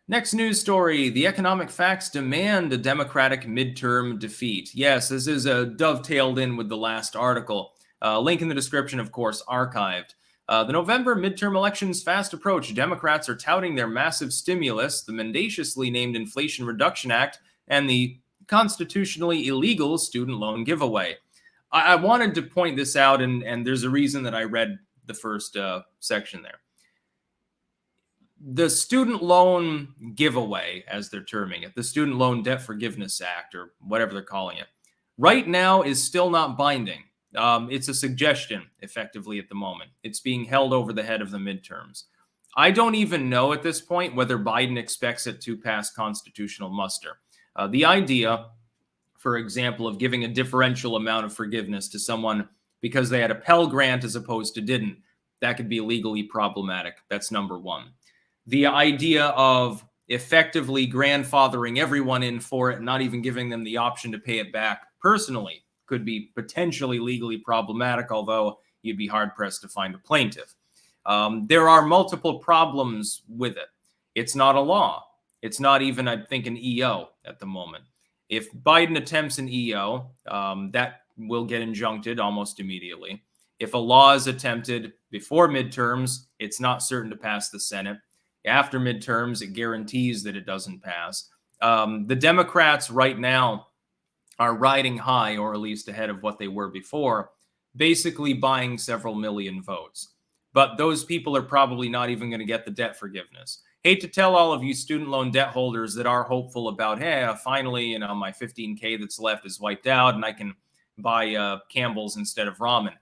Next news story, the economic facts demand a Democratic midterm defeat. Yes, this is dovetailed in with the last article. Link in the description, of course, archived. The November midterm elections fast approach. Democrats are touting their massive stimulus, the mendaciously named Inflation Reduction Act, and the constitutionally illegal student loan giveaway. I wanted to point this out, and there's a reason that I read the first section there. The student loan giveaway, as they're terming it, the Student Loan Debt Forgiveness Act, or whatever they're calling it, right now is still not binding. It's a suggestion, effectively, at the moment. It's being held over the head of the midterms. I don't even know at this point whether Biden expects it to pass constitutional muster. The idea, for example, of giving a differential amount of forgiveness to someone because they had a Pell Grant as opposed to didn't, that could be legally problematic. That's number one. The idea of effectively grandfathering everyone in for it, not even giving them the option to pay it back personally, could be potentially legally problematic, although you'd be hard-pressed to find a plaintiff. There are multiple problems with it. It's not a law. It's not even, I think, an EO at the moment. If Biden attempts an EO, that will get injuncted almost immediately. If a law is attempted before midterms, it's not certain to pass the Senate. After midterms, it guarantees that it doesn't pass. The Democrats right now are riding high, or at least ahead of what they were before, basically buying several million votes. But those people are probably not even going to get the debt forgiveness. Hate to tell all of you student loan debt holders that are hopeful about, hey, finally, my $15K that's left is wiped out and I can buy Campbell's instead of ramen.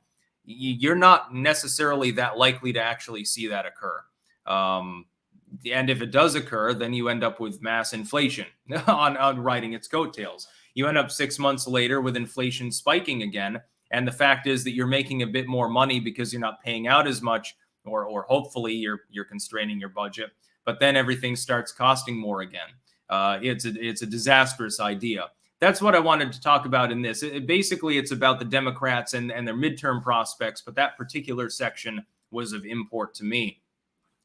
You're not necessarily that likely to actually see that occur. And if it does occur, then you end up with mass inflation on riding its coattails. You end up 6 months later with inflation spiking again. And the fact is that you're making a bit more money because you're not paying out as much, or hopefully you're constraining your budget. But then everything starts costing more again. It's a disastrous idea. That's what I wanted to talk about in this. Basically, it's about the Democrats and their midterm prospects, but that particular section was of import to me.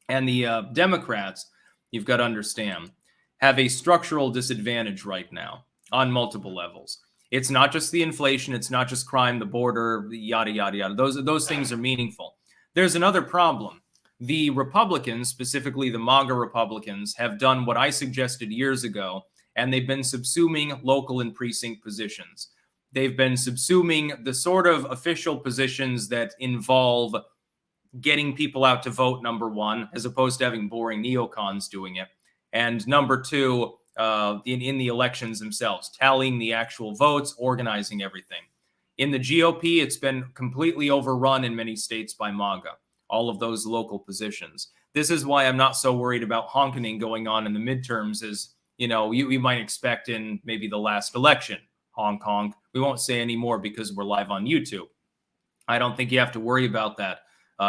And the Democrats, you've got to understand, have a structural disadvantage right now on multiple levels. It's not just the inflation. It's not just crime, the border, yada, yada, yada. Those things are meaningful. There's another problem. The Republicans, specifically the MAGA Republicans, have done what I suggested years ago, and they've been subsuming local and precinct positions. They've been subsuming the sort of official positions that involve getting people out to vote, number one, as opposed to having boring neocons doing it. And number two, in the elections themselves, tallying the actual votes, organizing everything. In the GOP, it's been completely overrun in many states by MAGA, all of those local positions. This is why I'm not so worried about honking going on in the midterms as, you might expect in maybe the last election. Honk, honk. We won't say any more because we're live on YouTube. I don't think you have to worry about that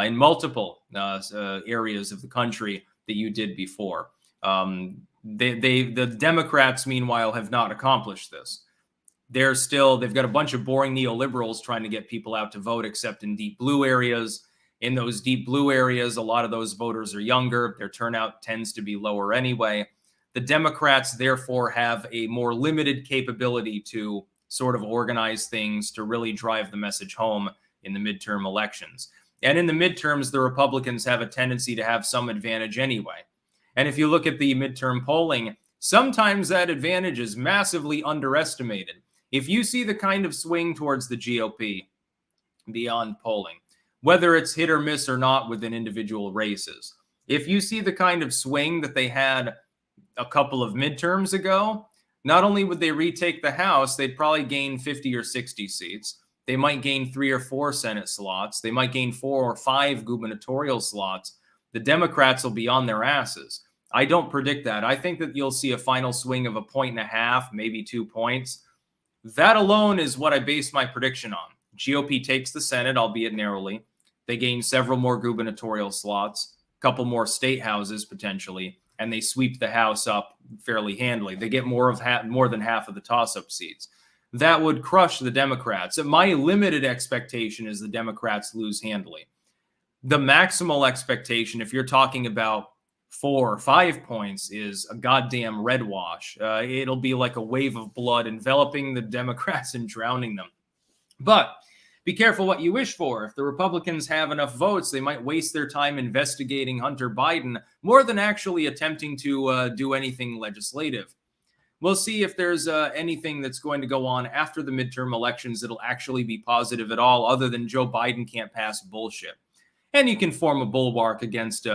in multiple areas of the country that you did before. The Democrats, meanwhile, have not accomplished this. They've got a bunch of boring neoliberals trying to get people out to vote, except in deep blue areas. In those deep blue areas, a lot of those voters are younger. Their turnout tends to be lower anyway. The Democrats, therefore, have a more limited capability to sort of organize things to really drive the message home in the midterm elections. And in the midterms, the Republicans have a tendency to have some advantage anyway. And if you look at the midterm polling, sometimes that advantage is massively underestimated. If you see the kind of swing towards the GOP beyond polling, whether it's hit or miss or not within individual races, if you see the kind of swing that they had a couple of midterms ago, not only would they retake the House, they'd probably gain 50 or 60 seats. They might gain 3 or 4 Senate slots. They might gain 4 or 5 gubernatorial slots. The Democrats will be on their asses. I don't predict that. I think that you'll see a final swing of 1.5 points, maybe 2 points. That alone is what I base my prediction on. GOP takes the Senate, albeit narrowly. They gain several more gubernatorial slots, a couple more state houses potentially, and they sweep the House up fairly handily. They get more than half of the toss-up seats. That would crush the Democrats. My limited expectation is the Democrats lose handily. The maximal expectation, if you're talking about 4 or 5 points, is a goddamn red wash. It'll be like a wave of blood enveloping the Democrats and drowning them. But be careful what you wish for. If the Republicans have enough votes, they might waste their time investigating Hunter Biden more than actually attempting to do anything legislative. We'll see if there's anything that's going to go on after the midterm elections that'll actually be positive at all, other than Joe Biden can't pass bullshit. And you can form a bulwark against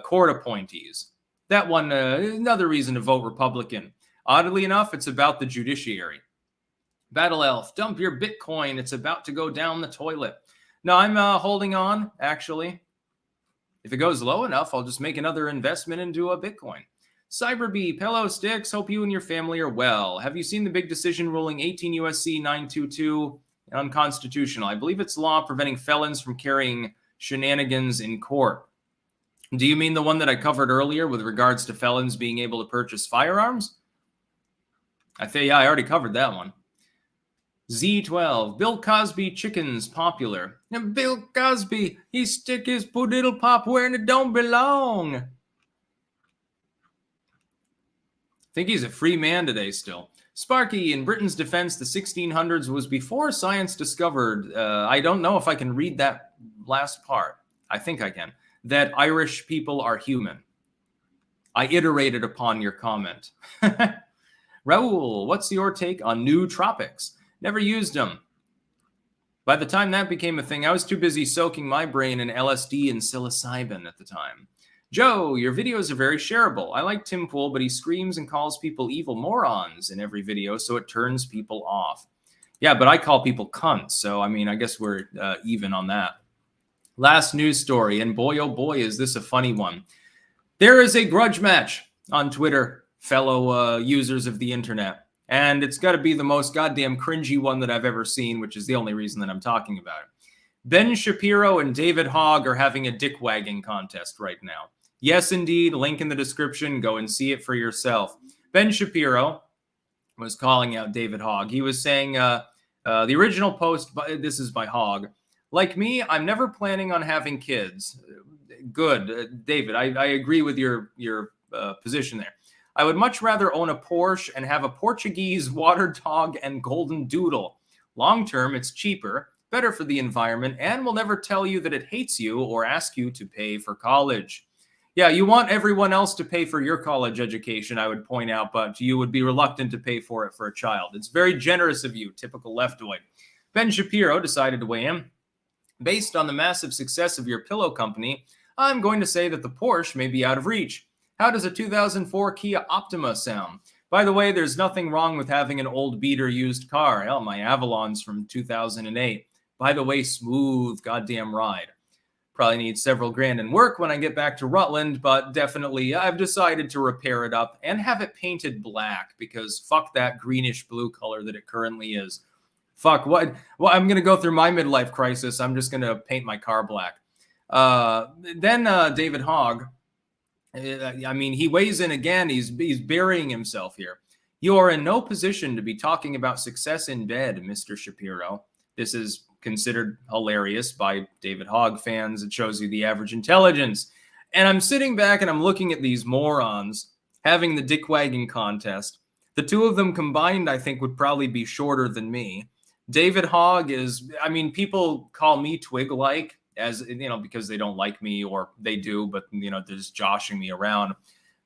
court appointees. That one, another reason to vote Republican. Oddly enough, it's about the judiciary. Battle Elf, dump your Bitcoin. It's about to go down the toilet. No, I'm holding on, actually. If it goes low enough, I'll just make another investment into a Bitcoin. CyberBee, Pillow Sticks, hope you and your family are well. Have you seen the big decision ruling 18 USC 922 unconstitutional? I believe it's law preventing felons from carrying shenanigans in court. Do you mean the one that I covered earlier with regards to felons being able to purchase firearms? I already covered that one. Z12, Bill Cosby chickens popular. And Bill Cosby, he stick his poodle pop where it don't belong. I think he's a free man today still. Sparky, in Britain's defense, the 1600s was before science discovered, I don't know if I can read that last part. I think I can. That Irish people are human. I iterated upon your comment. Raul, what's your take on nootropics? Never used them. By the time that became a thing, I was too busy soaking my brain in LSD and psilocybin at the time. Joe, your videos are very shareable. I like Tim Pool, but he screams and calls people evil morons in every video, so it turns people off. Yeah, but I call people cunts, so I mean, I guess we're even on that. Last news story, and boy, oh boy, is this a funny one. There is a grudge match on Twitter, fellow users of the internet. And it's got to be the most goddamn cringy one that I've ever seen, which is the only reason that I'm talking about it. Ben Shapiro and David Hogg are having a dick-wagging contest right now. Yes, indeed. Link in the description. Go and see it for yourself. Ben Shapiro was calling out David Hogg. He was saying, the original post, this is by Hogg, like me, I'm never planning on having kids. Good. David, I agree with your position there. I would much rather own a Porsche and have a Portuguese water dog and golden doodle. Long term, it's cheaper, better for the environment, and will never tell you that it hates you or ask you to pay for college. Yeah, you want everyone else to pay for your college education, I would point out, but you would be reluctant to pay for it for a child. It's very generous of you, typical leftoid. Ben Shapiro decided to weigh in. Based on the massive success of your pillow company, I'm going to say that the Porsche may be out of reach. How does a 2004 Kia Optima sound? By the way, there's nothing wrong with having an old beater used car. Hell, my Avalon's from 2008. By the way, smooth goddamn ride. Probably need several grand in work when I get back to Rutland, but definitely I've decided to repair it up and have it painted black because fuck that greenish blue color that it currently is. Fuck, what? Well, I'm going to go through my midlife crisis. I'm just going to paint my car black. Then David Hogg, I mean, he weighs in again. He's burying himself here. You are in no position to be talking about success in bed, Mr. Shapiro. This is considered hilarious by David Hogg fans. It shows you the average intelligence. And I'm sitting back and I'm looking at these morons. having the dick wagging contest. The two of them combined, I think, would probably be shorter than me. David Hogg is, I mean, people call me twig-like, as you know, because they don't like me, or they do, but you know, they're just joshing me around.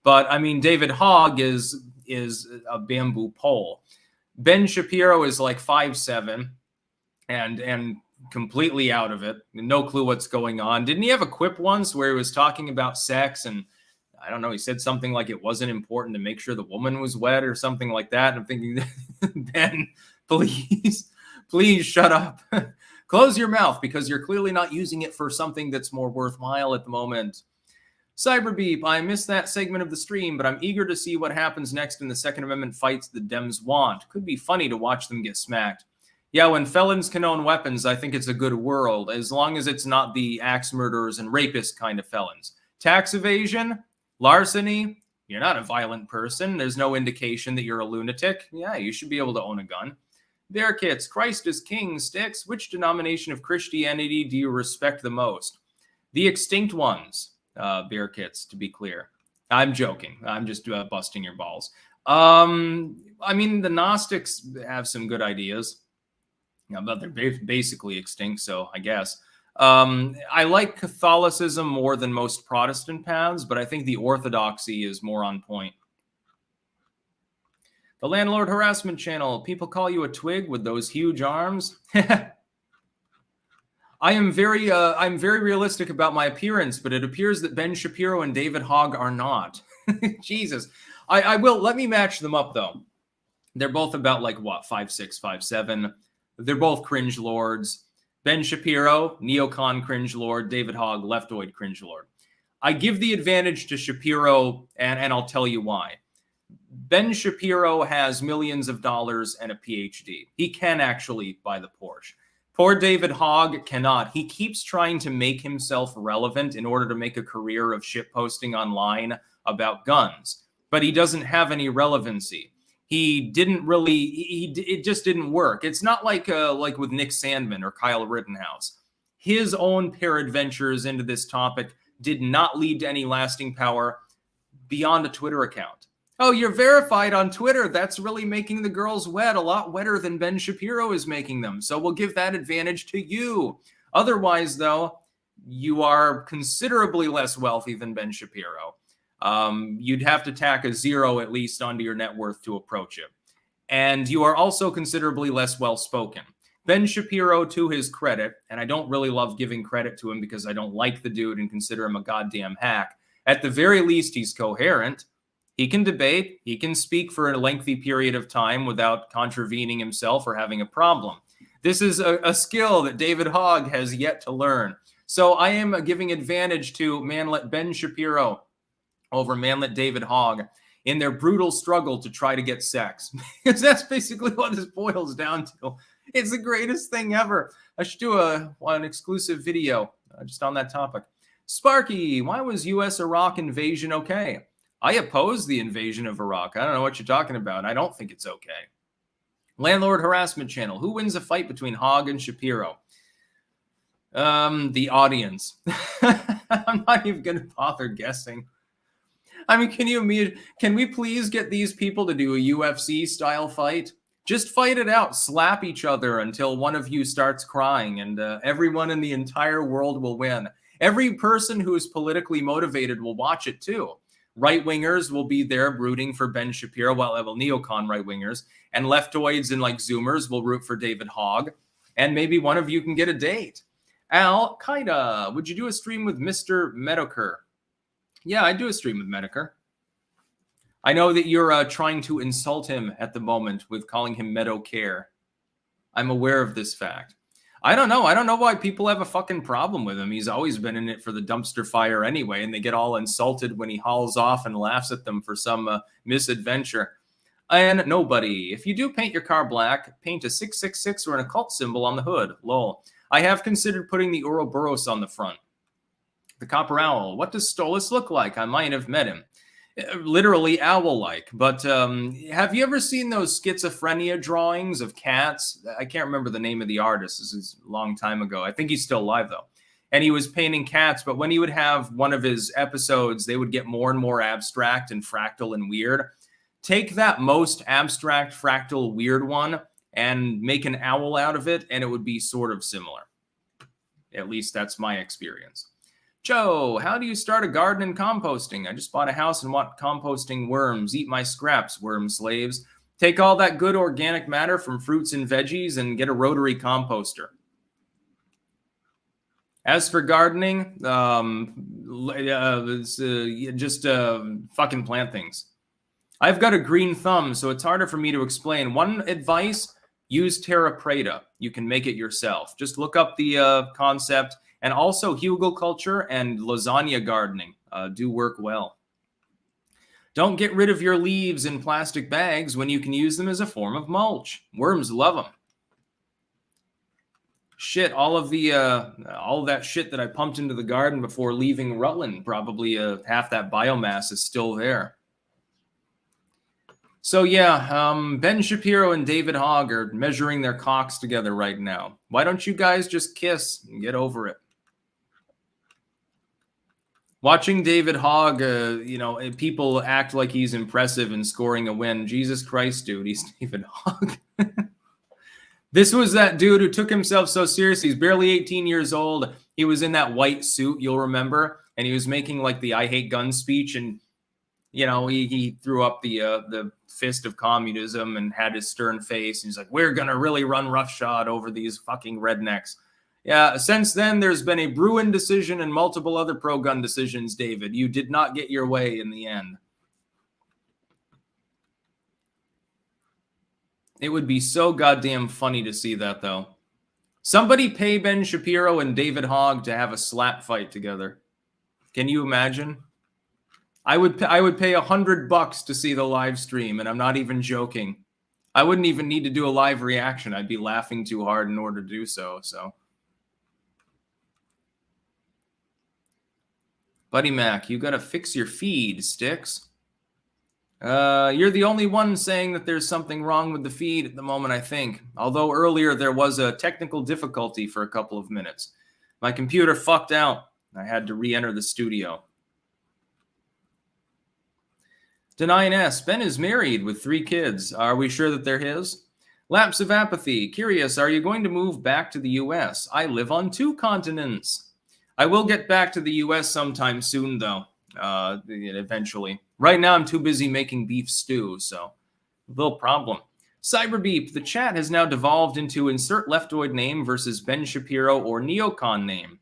But I mean, David Hogg is a bamboo pole. Ben Shapiro is like 5'7", and completely out of it. No clue what's going on. Didn't he have a quip once where he was talking about sex, and I don't know, he said something like it wasn't important to make sure the woman was wet or something like that. And I'm thinking, Ben, please shut up. Close your mouth, because you're clearly not using it for something that's more worthwhile at the moment. Cyberbeep, I missed that segment of the stream, but I'm eager to see what happens next in the Second Amendment fights the Dems want. Could be funny to watch them get smacked. Yeah, when felons can own weapons, I think it's a good world, as long as it's not the axe murderers and rapists kind of felons. Tax evasion, larceny, you're not a violent person. There's no indication that you're a lunatic. Yeah, you should be able to own a gun. Bear Kits, Christ is King, Sticks. Which denomination of Christianity do you respect the most? The extinct ones, Bear Kits, to be clear. I'm joking. I'm just busting your balls. I mean, the Gnostics have some good ideas, but they're basically extinct, so I guess. I like Catholicism more than most Protestant paths, but I think the Orthodoxy is more on point. The Landlord Harassment Channel. People call you a twig with those huge arms. I'm very realistic about my appearance, but it appears that Ben Shapiro and David Hogg are not. Jesus. I will. Let me match them up, though. They're both about, like, what, 5'6", 5'7". They're both cringe lords. Ben Shapiro, neocon cringe lord. David Hogg, leftoid cringe lord. I give the advantage to Shapiro, and I'll tell you why. Ben Shapiro has millions of dollars and a PhD. He can actually buy the Porsche. Poor David Hogg cannot. He keeps trying to make himself relevant in order to make a career of shitposting online about guns, but he doesn't have any relevancy. He didn't really, it just didn't work. It's not like with Nick Sandmann or Kyle Rittenhouse. His own peradventures into this topic did not lead to any lasting power beyond a Twitter account. Oh, you're verified on Twitter. That's really making the girls wet, a lot wetter than Ben Shapiro is making them. So we'll give that advantage to you. Otherwise, though, you are considerably less wealthy than Ben Shapiro. You'd have to tack a 0 at least onto your net worth to approach it. And you are also considerably less well-spoken. Ben Shapiro, to his credit, and I don't really love giving credit to him because I don't like the dude and consider him a goddamn hack. At the very least, he's coherent. He can debate. He can speak for a lengthy period of time without contravening himself or having a problem. This is a skill that David Hogg has yet to learn. So I am giving advantage to manlet Ben Shapiro over manlet David Hogg in their brutal struggle to try to get sex. Because that's basically what this boils down to. It's the greatest thing ever. I should do an exclusive video just on that topic. Sparky, why was U.S. Iraq invasion okay? I oppose the invasion of Iraq. I don't know what you're talking about. I don't think it's okay. Landlord Harassment Channel. Who wins a fight between Hogg and Shapiro? The audience. I'm not even going to bother guessing. I mean, can we please get these people to do a UFC style fight? Just fight it out. Slap each other until one of you starts crying, and everyone in the entire world will win. Every person who is politically motivated will watch it too. Right-wingers will be there rooting for Ben Shapiro, well, neocon right-wingers, and leftoids and like Zoomers will root for David Hogg, and maybe one of you can get a date. Al Qaeda, would you do a stream with Mr. Medocre? Yeah, I do a stream with Medocre. I know that you're trying to insult him at the moment with calling him Medocare. I'm aware of this fact. I don't know. I don't know why people have a fucking problem with him. He's always been in it for the dumpster fire anyway, and they get all insulted when he hauls off and laughs at them for some misadventure. And nobody. If you do paint your car black, paint a 666 or an occult symbol on the hood. Lol. I have considered putting the Ouroboros on the front. The Copper Owl. What does Stolas look like? I might have met him. Literally owl-like. But have you ever seen those schizophrenia drawings of cats? I can't remember the name of the artist. This is a long time ago. I think he's still alive, though. and he was painting cats. But when he would have one of his episodes, they would get more and more abstract and fractal and weird. Take that most abstract, fractal, weird one and make an owl out of it, and it would be sort of similar. At least that's my experience. Joe, how do you start a garden and composting? I just bought a house and want composting worms. Eat my scraps, worm slaves. Take all that good organic matter from fruits and veggies and get a rotary composter. As for gardening, just fucking plant things. I've got a green thumb, so it's harder for me to explain. One advice, use terra preta. You can make it yourself. Just look up the concept. And also hugelkultur and lasagna gardening do work well. Don't get rid of your leaves in plastic bags when you can use them as a form of mulch. Worms love them. Shit, all of that shit that I pumped into the garden before leaving Rutland, probably half that biomass is still there. So yeah, Ben Shapiro and David Hogg are measuring their cocks together right now. Why don't you guys just kiss and get over it? Watching David Hogg, people act like he's impressive and scoring a win. Jesus Christ, dude, he's David Hogg. This was that dude who took himself so seriously. He's barely 18 years old. He was in that white suit, you'll remember, and he was making like the I hate guns speech, and he threw up the fist of communism and had his stern face. And he's like, we're going to really run roughshod over these fucking rednecks. Yeah, since then, there's been a Bruin decision and multiple other pro-gun decisions, David. You did not get your way in the end. It would be so goddamn funny to see that, though. Somebody pay Ben Shapiro and David Hogg to have a slap fight together. Can you imagine? I would pay $100 to see the live stream, and I'm not even joking. I wouldn't even need to do a live reaction. I'd be laughing too hard in order to do so. Buddy Mac, you gotta fix your feed, Sticks. You're the only one saying that there's something wrong with the feed at the moment, I think. Although earlier there was a technical difficulty for a couple of minutes. My computer fucked out. I had to re-enter the studio. Denying S. Ben is married with 3 kids. Are we sure that they're his? Lapse of apathy. Curious, are you going to move back to the U.S.? I live on 2 continents. I will get back to the U.S. sometime soon, though, eventually. Right now, I'm too busy making beef stew, so a little problem. Cyberbeep, the chat has now devolved into insert leftoid name versus Ben Shapiro or neocon name.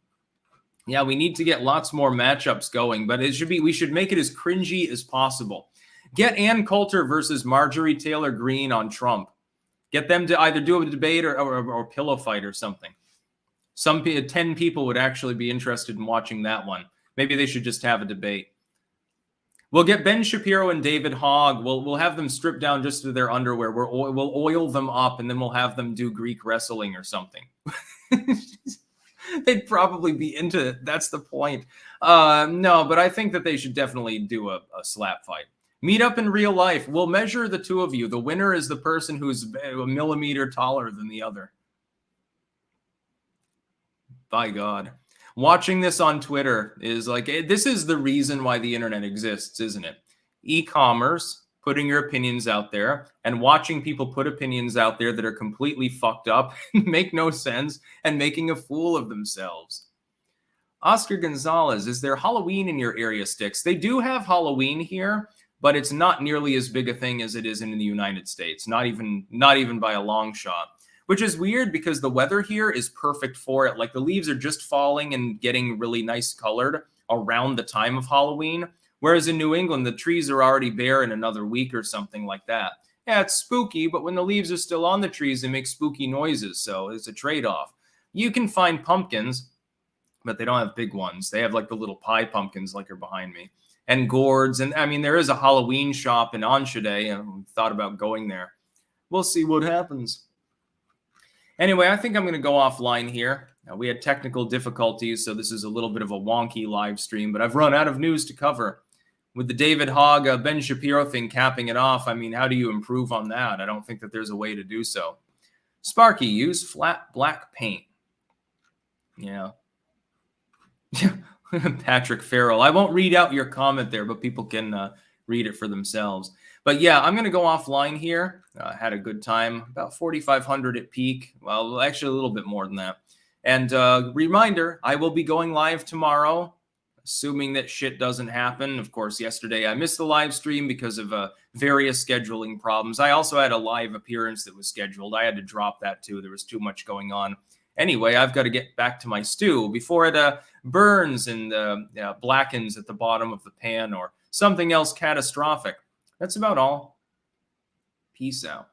Yeah, we need to get lots more matchups going, but we should make it as cringy as possible. Get Ann Coulter versus Marjorie Taylor Greene on Trump. Get them to either do a debate or pillow fight or something. 10 people would actually be interested in watching that one. Maybe they should just have a debate. We'll get Ben Shapiro and David Hogg. We'll have them strip down just to their underwear. We'll oil them up, and then we'll have them do Greek wrestling or something. They'd probably be into it. That's the point. No, but I think that they should definitely do a slap fight. Meet up in real life. We'll measure the 2 of you. The winner is the person who's a millimeter taller than the other. By God. Watching this on Twitter is like, this is the reason why the internet exists, isn't it? E-commerce, putting your opinions out there, and watching people put opinions out there that are completely fucked up, make no sense, and making a fool of themselves. Oscar Gonzalez, is there Halloween in your area, Sticks? They do have Halloween here, but it's not nearly as big a thing as it is in the United States. Not even by a long shot. Which is weird because the weather here is perfect for it. Like the leaves are just falling and getting really nice colored around the time of Halloween. Whereas in New England, the trees are already bare in another week or something like that. Yeah, it's spooky, but when the leaves are still on the trees, they make spooky noises. So it's a trade-off. You can find pumpkins, but they don't have big ones. They have like the little pie pumpkins like are behind me. And gourds. And I mean, there is a Halloween shop in Enschede. I thought about going there. We'll see what happens. Anyway, I think I'm going to go offline here. We had technical difficulties, so this is a little bit of a wonky live stream, but I've run out of news to cover. With the David Hogg, Ben Shapiro thing capping it off, I mean, how do you improve on that? I don't think that there's a way to do so. Sparky, use flat black paint. Yeah. Patrick Farrell. I won't read out your comment there, but people can read it for themselves. But yeah, I'm going to go offline here. Had a good time. About 4,500 at peak. Well, actually a little bit more than that. And reminder, I will be going live tomorrow, assuming that shit doesn't happen. Of course, yesterday I missed the live stream because of various scheduling problems. I also had a live appearance that was scheduled. I had to drop that too. There was too much going on. Anyway, I've got to get back to my stew before it burns and blackens at the bottom of the pan or something else catastrophic. That's about all. Peace out.